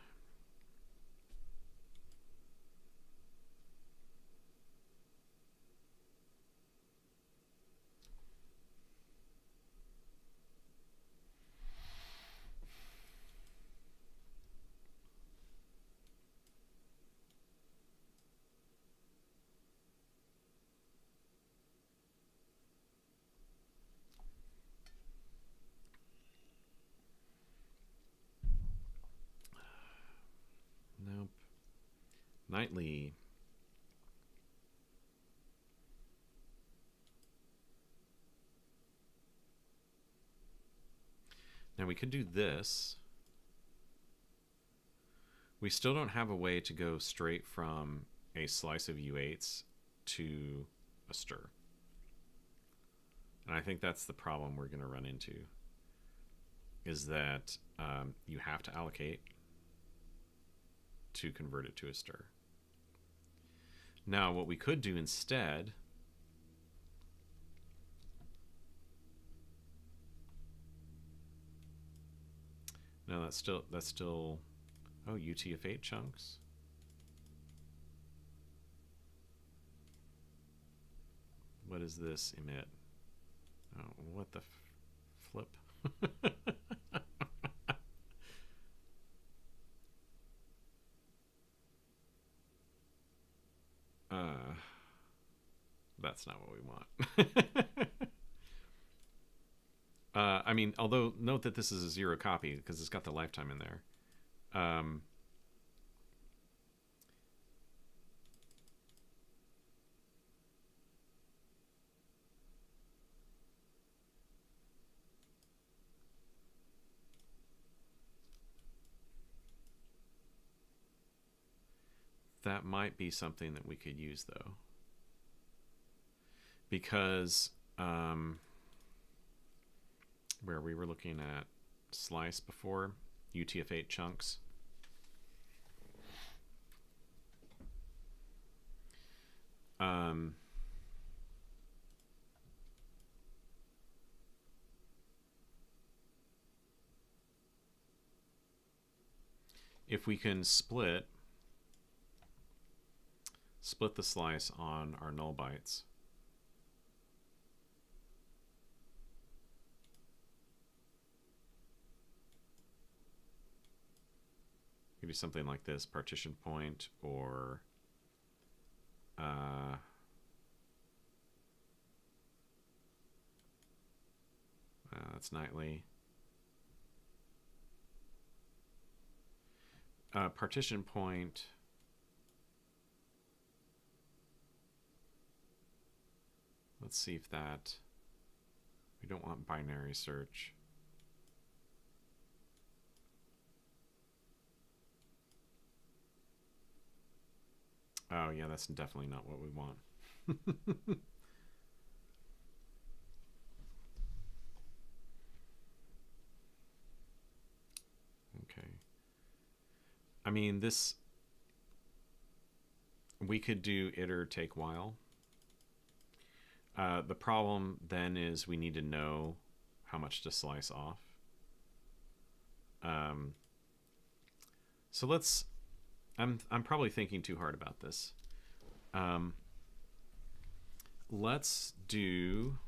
Nope. Nightly. Now we could do this. We still don't have a way to go straight from a slice of U8s to a stir. And I think that's the problem we're going to run into, is that you have to allocate to convert it to a stir. Now, what we could do instead no, that's still oh, UTF-8 chunks. What does this emit? Oh, what the flip? That's not what we want. I mean, although note that this is a 0 copy because it's got the lifetime in there. That might be something that we could use, though. Because where we were looking at slice before, UTF-8 chunks. If we can split the slice on our null bytes, We do something like this, partition point, or that's nightly. Partition point. Let's see if that, we don't want binary search. Oh yeah, that's definitely not what we want. Okay. I mean, this, we could do iter take while. The problem then is we need to know how much to slice off. So let's, I'm probably thinking too hard about this. Let's do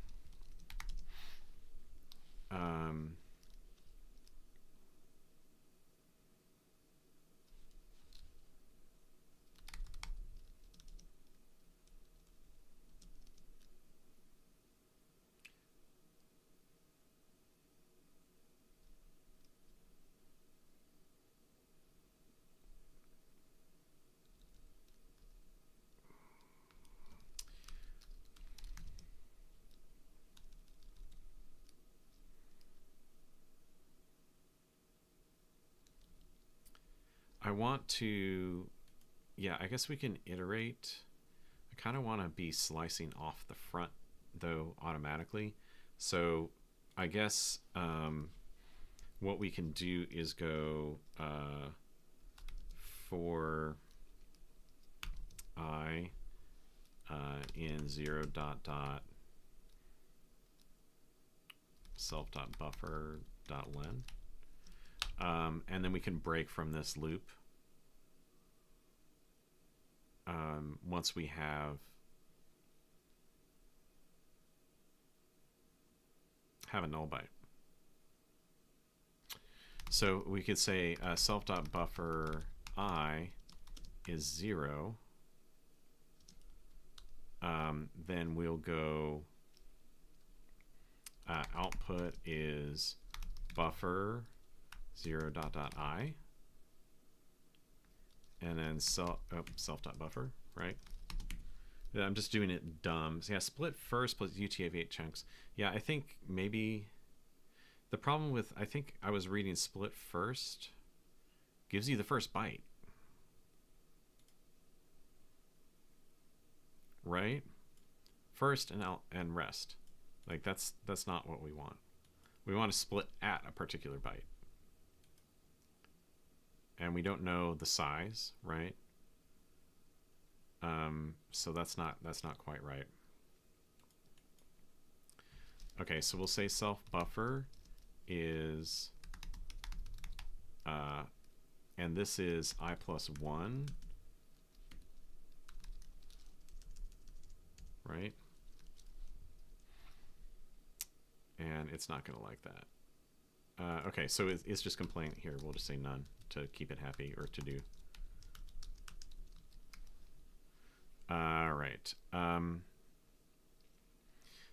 I want to, yeah, I guess we can iterate. I kind of want to be slicing off the front though automatically. So I guess what we can do is go for I in 0 dot dot self dot buffer dot len. And then we can break from this loop once we have a null byte. So we could say self.buffer I is 0. Then we'll go output is buffer 0 dot dot I, and then self.buffer, right? I'm just doing it dumb. So yeah, split first plus UTF-8 chunks. Yeah, I think maybe the problem with, I think I was reading split first gives you the first byte, right? First and rest. Like that's not what we want. We want to split at a particular byte. And we don't know the size, right? So that's not quite right. Okay, so we'll say self buffer is and this is I plus 1, right? And it's not going to like that. Okay, so it's just complaining here. We'll just say none to keep it happy, or to do. All right.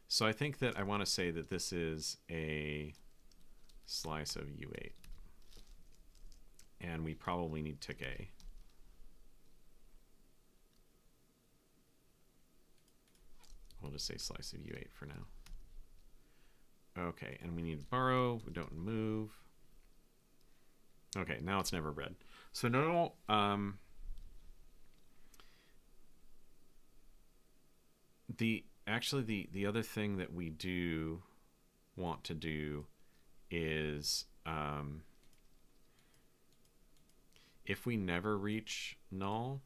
So I think that I want to say that this is a slice of U8. And we probably need tick A. We'll just say slice of U8 for now. Okay, and we need borrow. We don't move. Okay, now it's never read. So now, actually the other thing that we do want to do is if we never reach null,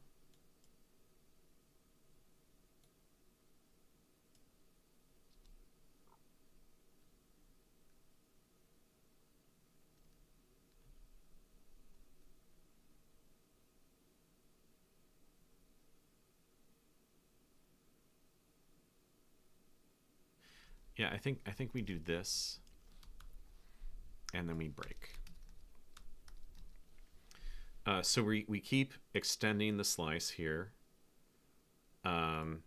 yeah, I think we do this, and then we break. So we keep extending the slice here. And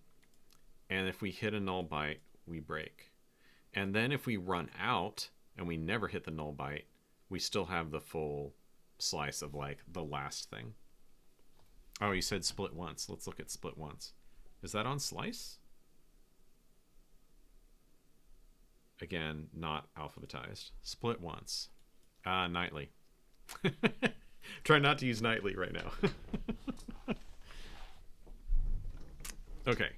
if we hit a null byte, we break. And then if we run out and we never hit the null byte, we still have the full slice of like the last thing. Oh, you said split once. Let's look at split once. Is that on slice? Again, not alphabetized. Split once. Nightly. Try not to use nightly right now. Okay.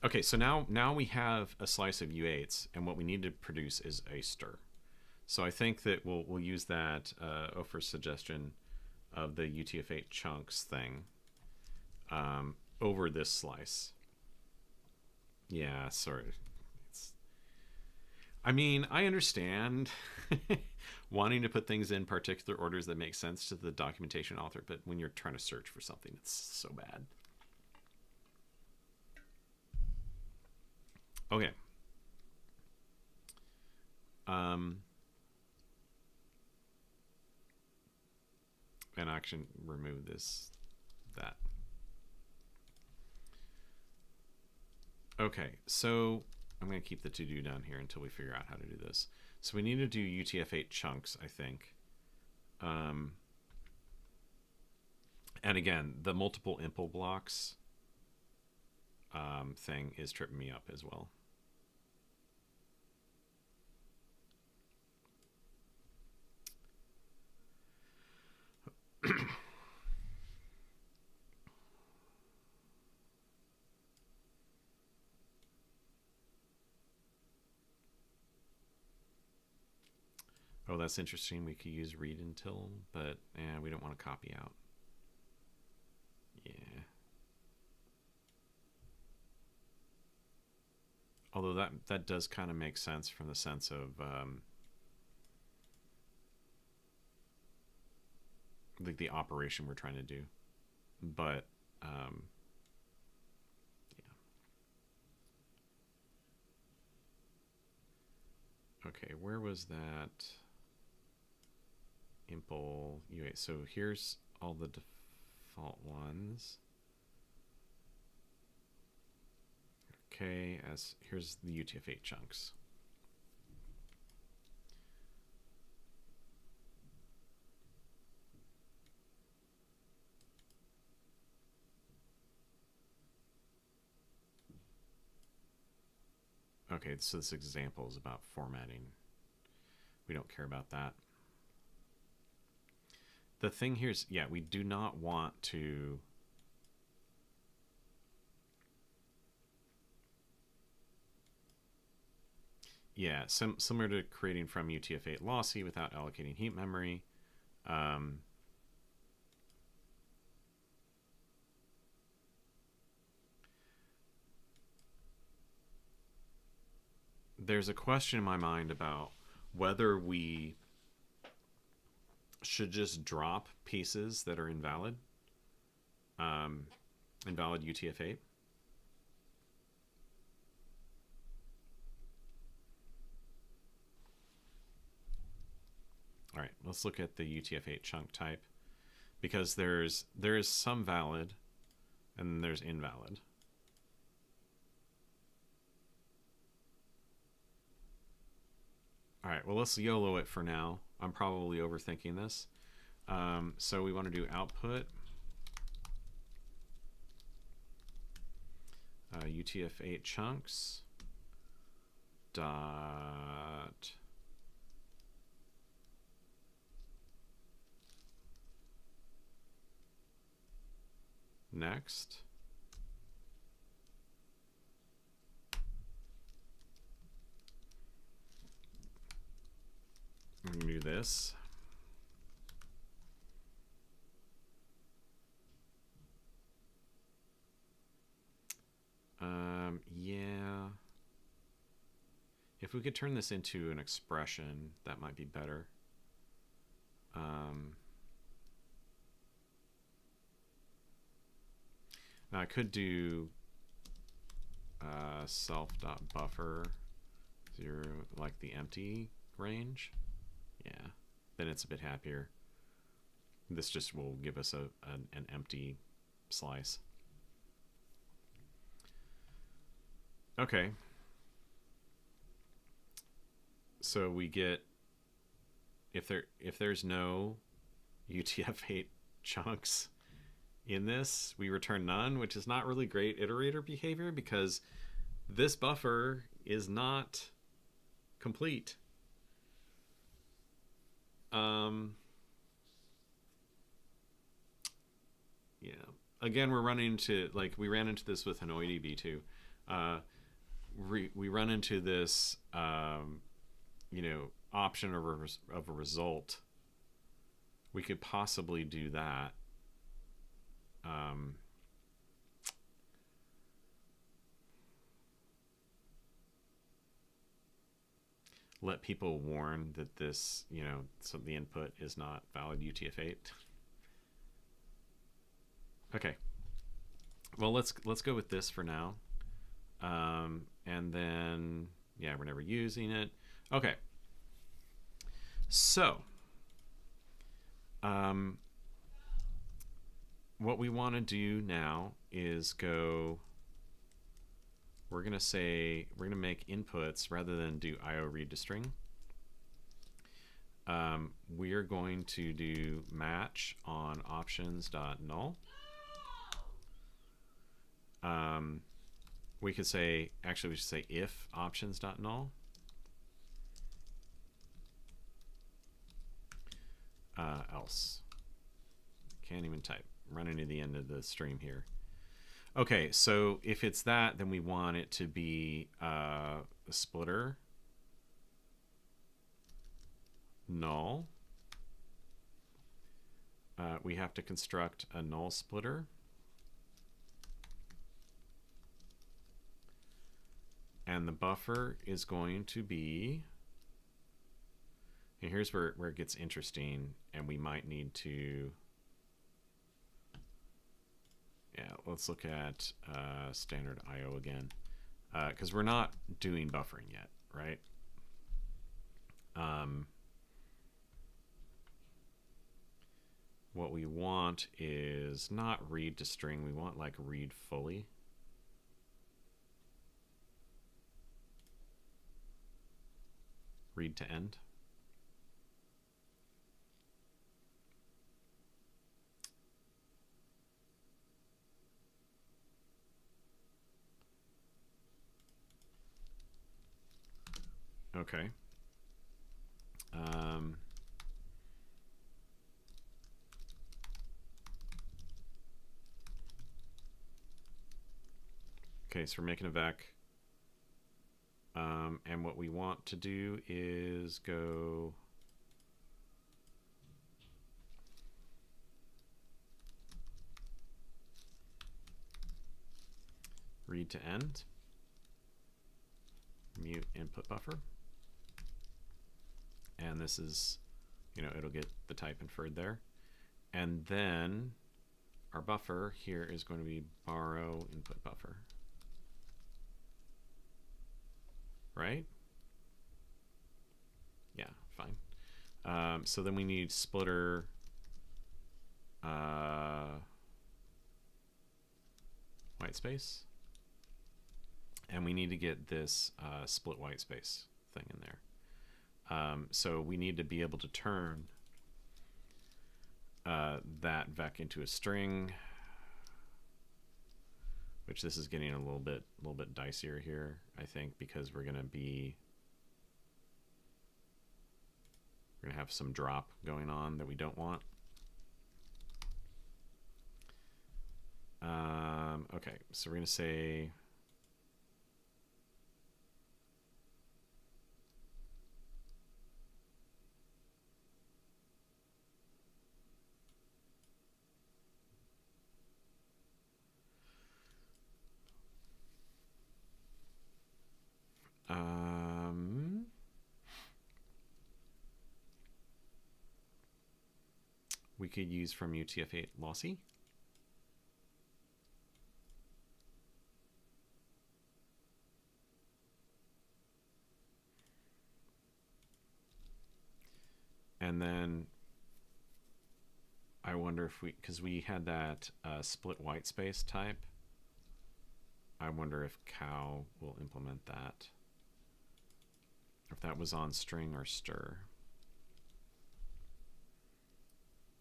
Okay, so now we have a slice of U8s, and what we need to produce is a stir. So I think that we'll use that Ofer's suggestion of the UTF-8 chunks thing over this slice. Yeah, sorry. I mean, I understand wanting to put things in particular orders that make sense to the documentation author, but when you're trying to search for something, it's so bad. Okay. And I can remove that. Okay, so I'm going to keep the to-do down here until we figure out how to do this. So we need to do UTF-8 chunks, I think. And again, the multiple impl blocks thing is tripping me up as well. Oh, that's interesting. We could use read until, but we don't want to copy out. Yeah. Although that does kind of make sense from the sense of like the operation we're trying to do. But yeah. Okay, where was that? Impl U8. So here's all the default ones. Okay, here's the UTF-8 chunks. Okay, so this example is about formatting. We don't care about that. The thing here is, yeah, we do not want to similar to creating from UTF-8 lossy without allocating heap memory. There's a question in my mind about whether we should just drop pieces that are invalid, invalid UTF-8. All right, let's look at the UTF-8 chunk type, because there is some valid and then there's invalid. All right, well, let's YOLO it for now. I'm probably overthinking this. So we want to do output UTF-8 chunks dot next. I'm gonna do this. Yeah. If we could turn this into an expression, that might be better. Now I could do self.buffer 0, like the empty range. Yeah, then it's a bit happier. This just will give us an empty slice. Okay. So we get, if there's no UTF-8 chunks in this, we return none, which is not really great iterator behavior because this buffer is not complete. Yeah. Again, we're running into, like, we ran into this with hanoidb too. We run into this, option of a result. We could possibly do that. Let people warn that this, so the input is not valid UTF-8. Okay. Well, let's go with this for now. And then, yeah, we're never using it. Okay. So, what we want to do now is go, we're going to make inputs rather than do IO read to string. We are going to do match on options.null. We could say, actually we should say if options.null. Else. Can't even type. Running to the end of the stream here. Okay, so if it's that, then we want it to be a splitter null. We have to construct a null splitter. And the buffer is going to be, and here's where it gets interesting, and we might need to, yeah, let's look at standard IO again, because we're not doing buffering yet, right? What we want is not read to string, we want like read fully. Read to end. Okay. Okay, so we're making a vec. And what we want to do is go read to end, mute input buffer, and this is, it'll get the type inferred there. And then our buffer here is going to be borrow input buffer. Right? Yeah, fine. So then we need splitter white space. And we need to get this split white space thing in there. So we need to be able to turn that vec into a string, which this is getting a little bit dicier here, I think, because we're gonna have some drop going on that we don't want. Okay, so we're gonna say we could use from UTF-8 lossy. And then I wonder if because we had that split white space type. I wonder if cow will implement that. If that was on string or stir.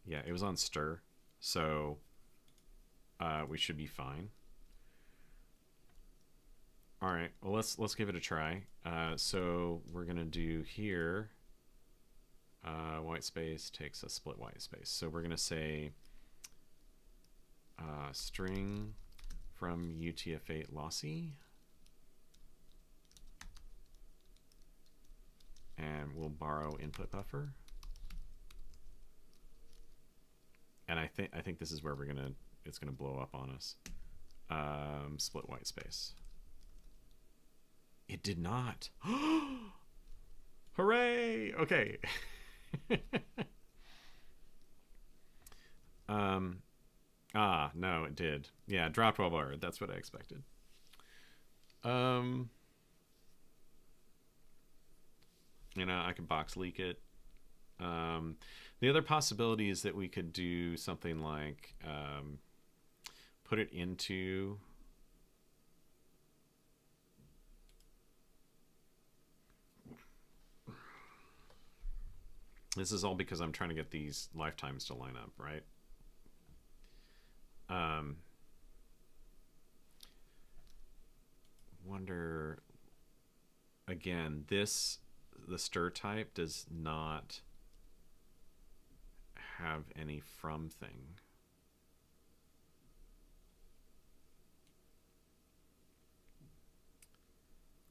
Yeah, it was on stir, so we should be fine. All right, well let's give it a try. So we're gonna do here. White space takes a split white space, so we're gonna say string from UTF-8 lossy, and we'll borrow input buffer. And I think this is where it's gonna blow up on us. Split white space. It did not. Hooray! Okay. No, it did. Yeah, drop 12 error. That's what I expected. I could box leak it. The other possibility is that we could do something like put it into this is all because I'm trying to get these lifetimes to line up, right? Wonder again, the stir type does not have any from thing.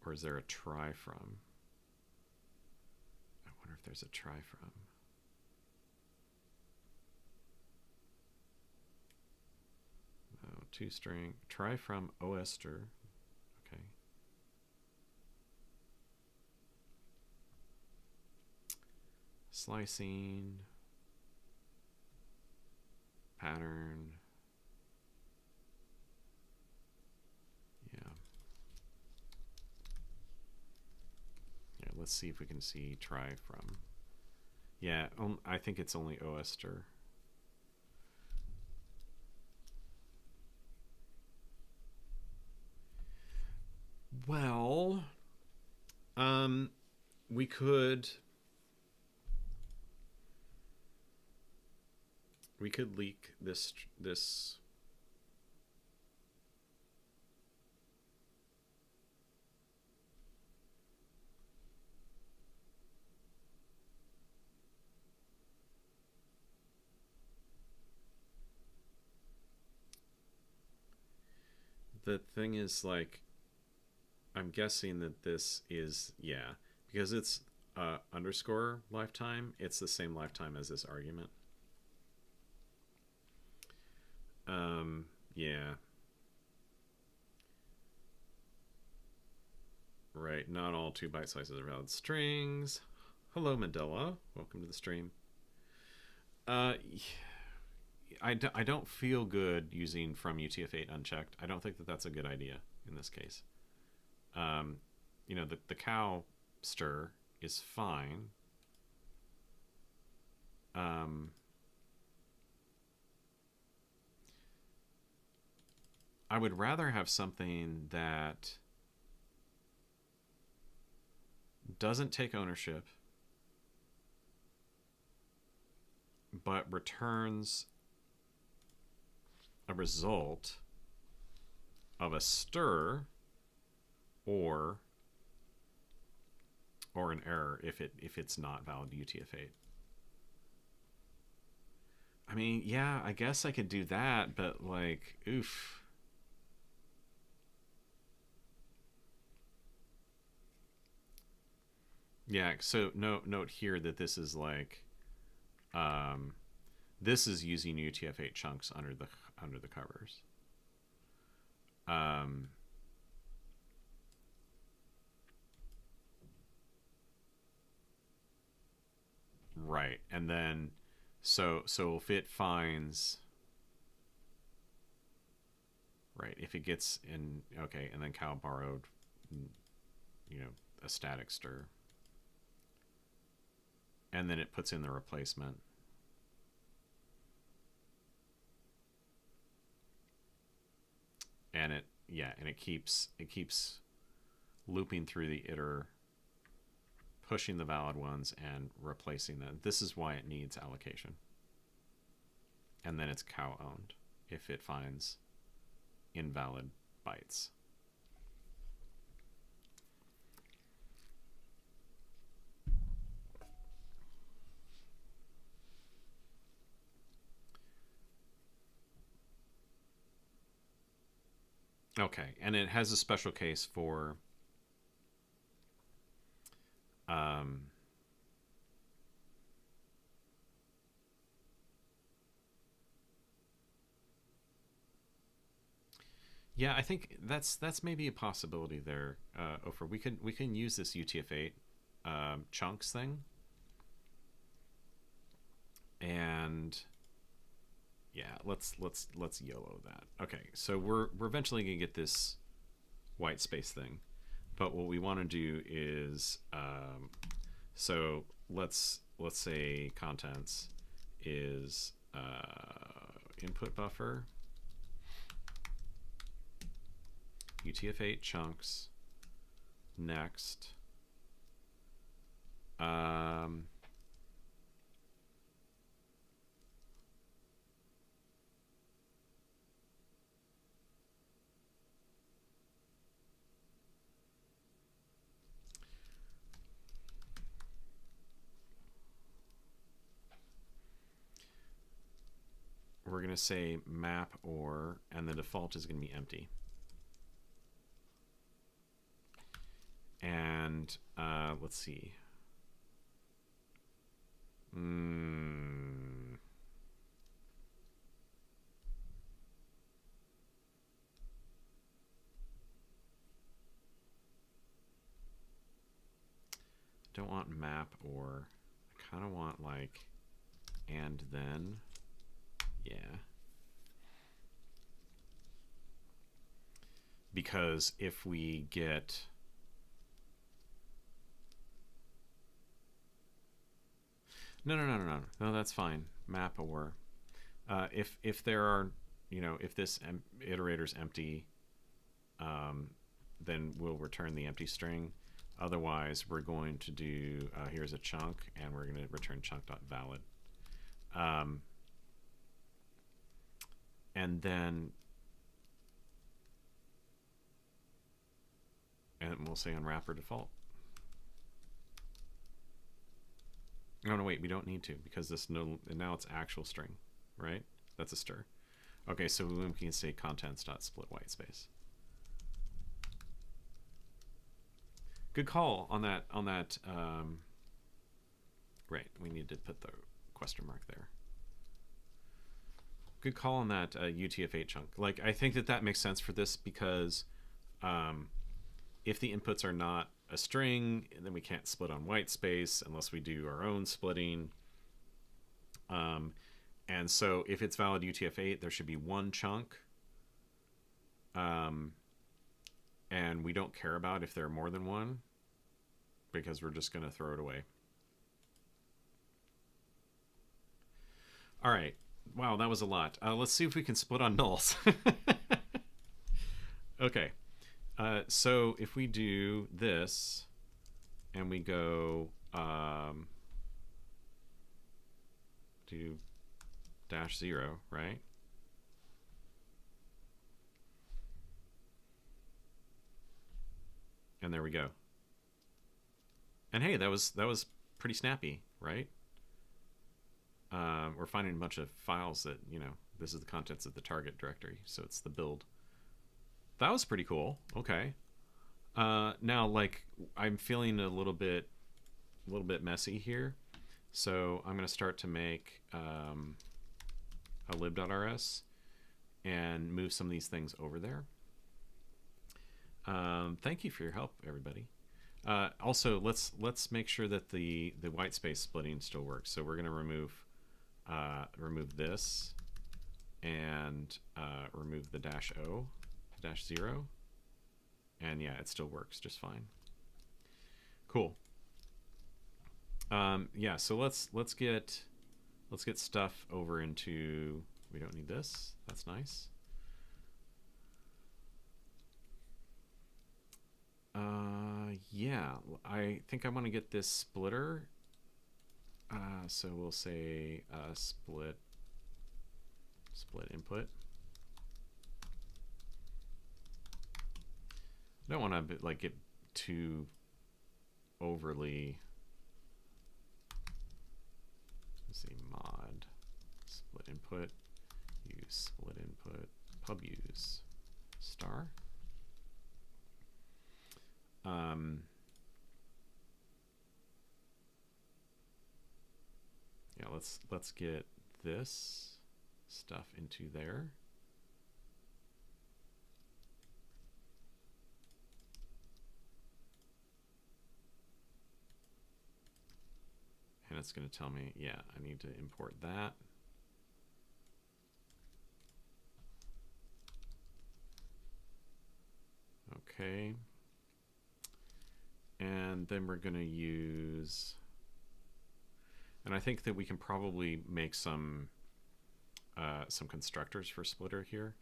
Or is there a try from? I wonder if there's a try from. No, toString. Try from OS stir. Okay. Slicing. Pattern. Yeah. Yeah, let's see if we can see try from. Yeah, I think it's only OS stir. Well, we could leak this the thing is, like, I'm guessing that this is, yeah, because it's underscore lifetime, it's the same lifetime as this argument. Yeah. Right, not all 2 byte slices are valid strings. Hello, Mandela. Welcome to the stream. I don't feel good using from UTF-8 unchecked. I don't think that that's a good idea in this case. The cow stir is fine. I would rather have something that doesn't take ownership, but returns a result of a stir or an error if it's not valid UTF-8. I mean, yeah, I guess I could do that, but like, oof. Yeah, so note here that this is like this is using UTF-8 chunks under the covers. Right. And then so if it finds right, if it gets in, okay, and then cow borrowed a static stir. And then it puts in the replacement. and it keeps looping through the iter, pushing the valid ones and replacing them. This is why it needs allocation. And then it's cow owned if it finds invalid bytes. Okay, and it has a special case for yeah, I think that's maybe a possibility there, Ofer. We can use this UTF-8 chunks thing, and yeah, let's YOLO that. Okay, so we're eventually gonna get this white space thing, but what we want to do is so let's say contents is input buffer UTF-8 chunks next we're going to say map or, and the default is going to be empty. And let's see. Don't want map or, I kind of want like and then. Yeah. Because if we get no, that's fine. Map or if there are, you know, if this iterator's empty, then we'll return the empty string. Otherwise, we're going to do here's a chunk, and we're going to return chunk.valid. And then we'll say on wrapper default. No, wait, we don't need to because this now it's actual string, right? That's a stir. Okay, so we can say contents.split white space. Good call on that. Right, we need to put the question mark there. Good call on that UTF-8 chunk. Like, I think that makes sense for this because if the inputs are not a string, then we can't split on white space unless we do our own splitting. And so if it's valid UTF-8, there should be one chunk. And we don't care about if there are more than one because we're just going to throw it away. All right. Wow, that was a lot. Let's see if we can split on nulls. Okay. So if we do this and we go do -0, right? And there we go. And hey, that was pretty snappy, right? We're finding a bunch of files that, you know, this is the contents of the target directory, so it's the build. That was pretty cool. Okay. Now, like, I'm feeling a little bit messy here, so I'm going to start to make a lib.rs and move some of these things over there. Thank you for your help, everybody. Also, let's make sure that the white space splitting still works. So we're going to remove this and remove the -0, -0, and yeah, it still works just fine. Cool. Yeah, so let's get stuff over into. We don't need this. That's nice. Yeah, I think I want to get this splitter. So we'll say split input. I don't want to like get too overly. Let's see, mod split input, use split input, pub use star. Yeah, let's get this stuff into there. And it's going to tell me, yeah, I need to import that. Okay. And then we're going to use, and I think that we can probably make some constructors for splitter here.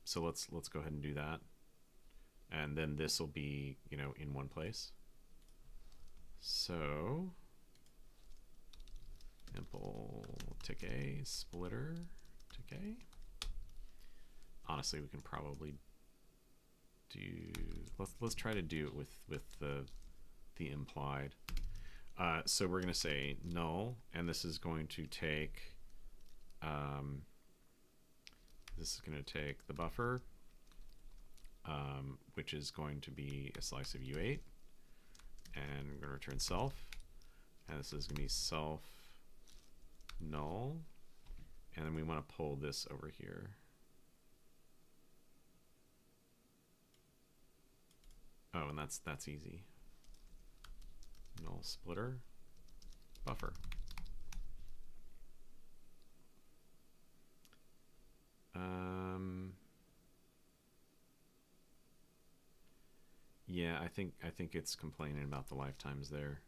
So let's go ahead and do that. And then this will be, in one place. So impl tick a splitter tick a. Honestly, we can probably do. Let's try to do it with the implied. So we're going to say null, and this is going to take. This is going to take the buffer, which is going to be a slice of U8, and we're going to return self, and this is going to be self null, and then we want to pull this over here. Oh, and that's easy. Null splitter buffer. Yeah, I think it's complaining about the lifetimes there.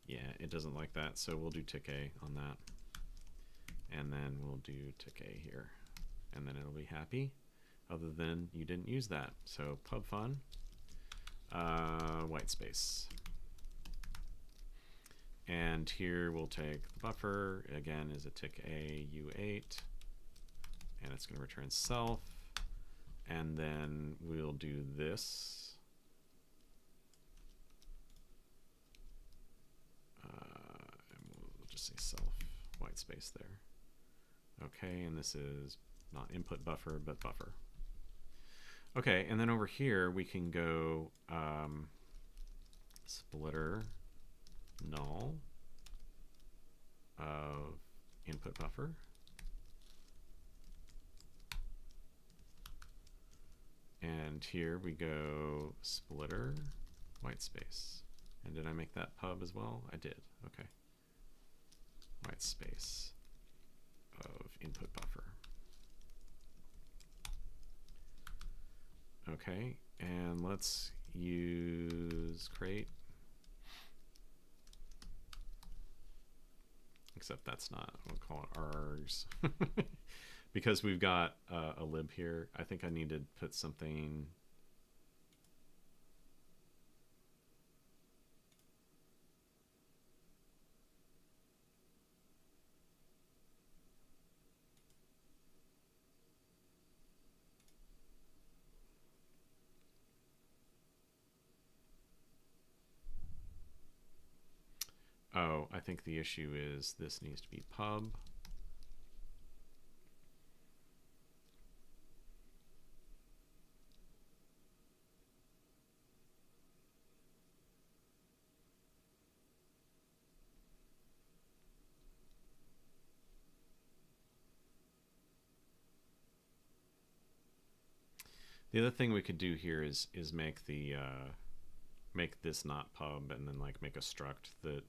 Yeah, it doesn't like that, so we'll do tick a on that. And then we'll do tick a here. And then it'll be happy, other than you didn't use that. So pub fun, white space. And here we'll take the buffer, again is a tick a U8, and it's going to return self, and then we'll do this. And we'll just say self, white space there. Okay, and this is not input buffer, but buffer. Okay, and then over here we can go splitter null of input buffer. And here we go splitter white space. And did I make that pub as well? I did. Okay. White space of input buffer. Okay, and let's use crate. Except that's not, we'll call it arrgs. Because we've got a lib here, I think I need to put something. Oh, I think the issue is this needs to be pub. The other thing we could do here is make the make this not pub, and then like make a struct that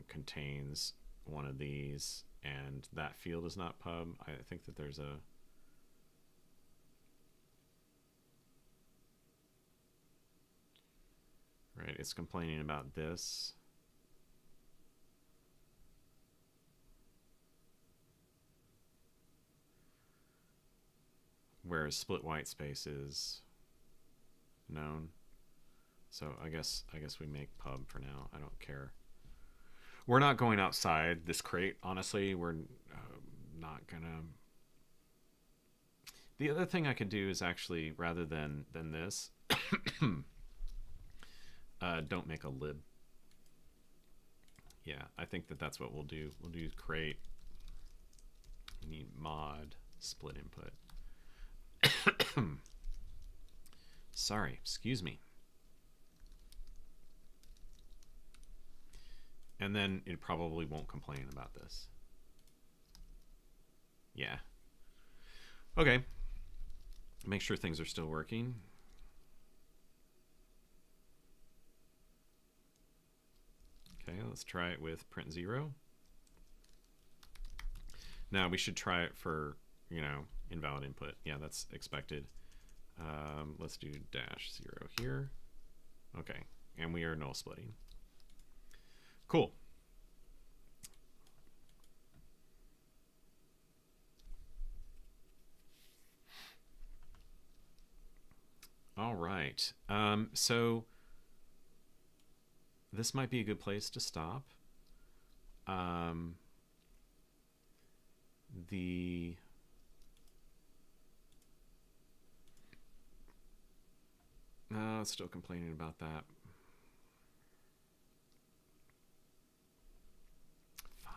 contains one of these, and that field is not pub. I think that there's a right. It's complaining about this. whereas split white space is known. So I guess we make pub for now. I don't care. We're not going outside this crate, honestly. We're not gonna. The other thing I could do is actually, rather than this, don't make a lib. Yeah, I think that's what we'll do. We'll do crate. We need mod split input. Sorry, excuse me. And then it probably won't complain about this. Yeah. Okay. Make sure things are still working. Okay, let's try it with print 0. Now we should try it for, invalid input. Yeah, that's expected. Let's do -0 here. Okay, and we are null splitting. Cool. All right. So this might be a good place to stop. Still complaining about that. Fine.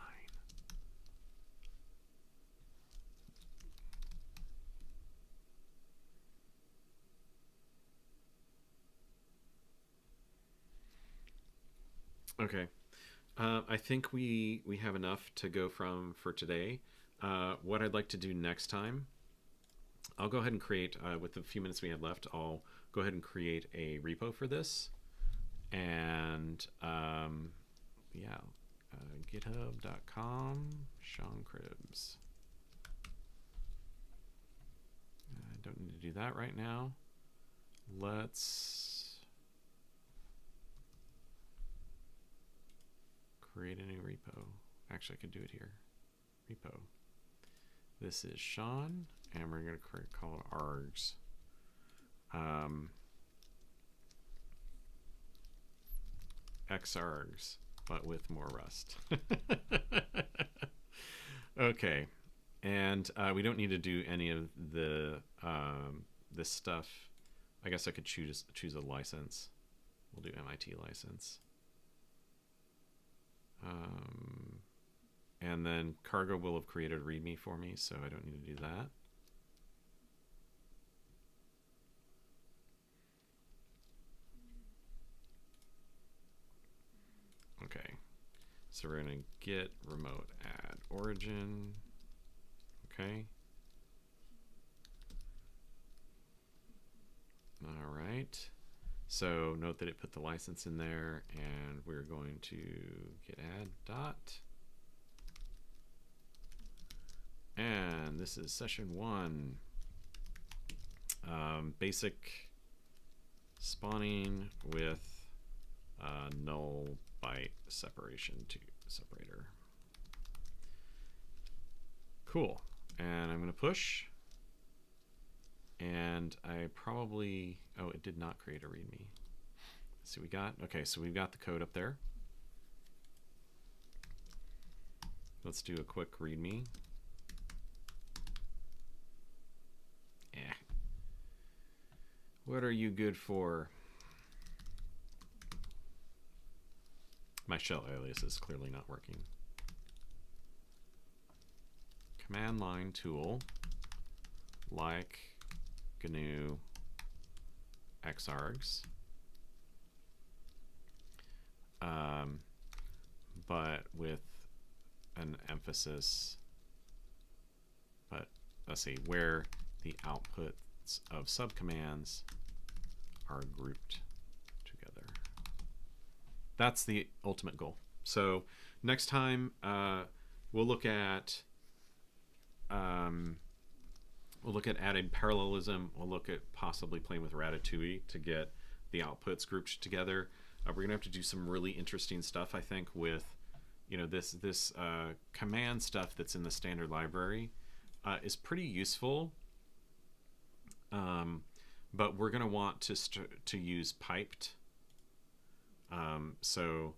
Okay. I think we have enough to go from for today. What I'd like to do next time, I'll go ahead and create, with the few minutes we have left, I'll go ahead and create a repo for this. And yeah, github.com, Sean Cribbs. I don't need to do that right now. Let's create a new repo. Actually, I could do it here. Repo. This is Sean, and we're going to call it arrgs. Xargs, but with more Rust. Okay, and we don't need to do any of the this stuff. I guess I could choose a license. We'll do MIT license. And then Cargo will have created a README for me, so I don't need to do that. Okay, so we're going to get remote add origin. Okay. All right. So note that it put the license in there, and we're going to git add dot. And this is session 1. Basic spawning with null byte separation to separator. Cool. And I'm going to push. And I probably, oh, it did not create a README. Let's see what we got. Okay, so we've got the code up there. Let's do a quick README. What are you good for? My shell alias is clearly not working. Command line tool, like GNU xargs, but with an emphasis, but let's see, where the outputs of subcommands are grouped together. That's the ultimate goal. So next time we'll look at adding parallelism. We'll look at possibly playing with Ratatouille to get the outputs grouped together. We're gonna have to do some really interesting stuff, I think, with this command stuff that's in the standard library is pretty useful. Um, but we're going to want to use piped. So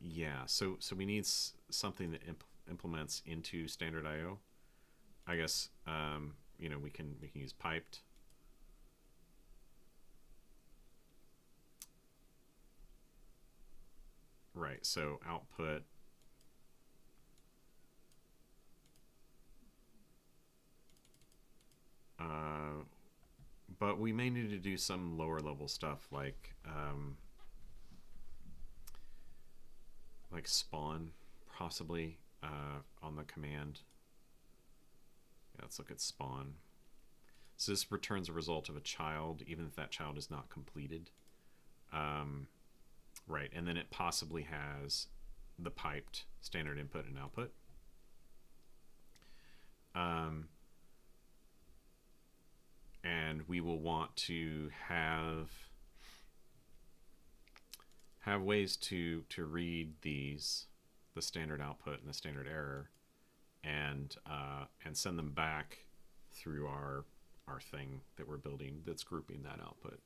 yeah, so we need something that implements into standard IO. I guess we can use piped. Right. So output. But we may need to do some lower level stuff like spawn, possibly on the command. Yeah, let's look at spawn. So this returns a result of a child, even if that child is not completed. Right, and then it possibly has the piped standard input and output. And we will want to have ways to read these, the standard output and the standard error, and send them back through our thing that we're building that's grouping that output.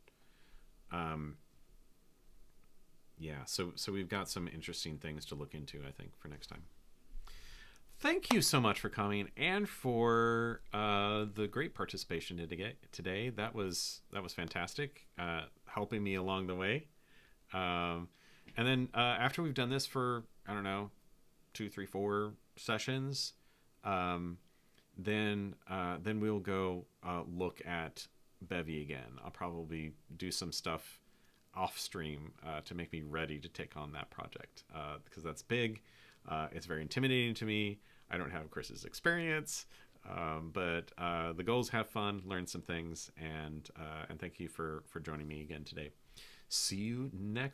Yeah, so we've got some interesting things to look into, I think, for next time. Thank you so much for coming and for the great participation today. That was fantastic, helping me along the way. And then after we've done this for, I don't know, 2, 3, 4 sessions, then we'll go look at Bevy again. I'll probably do some stuff off stream to make me ready to take on that project, because that's big. It's very intimidating to me. I don't have Chris's experience, but the goal is have fun, learn some things, and thank you for joining me again today. See you next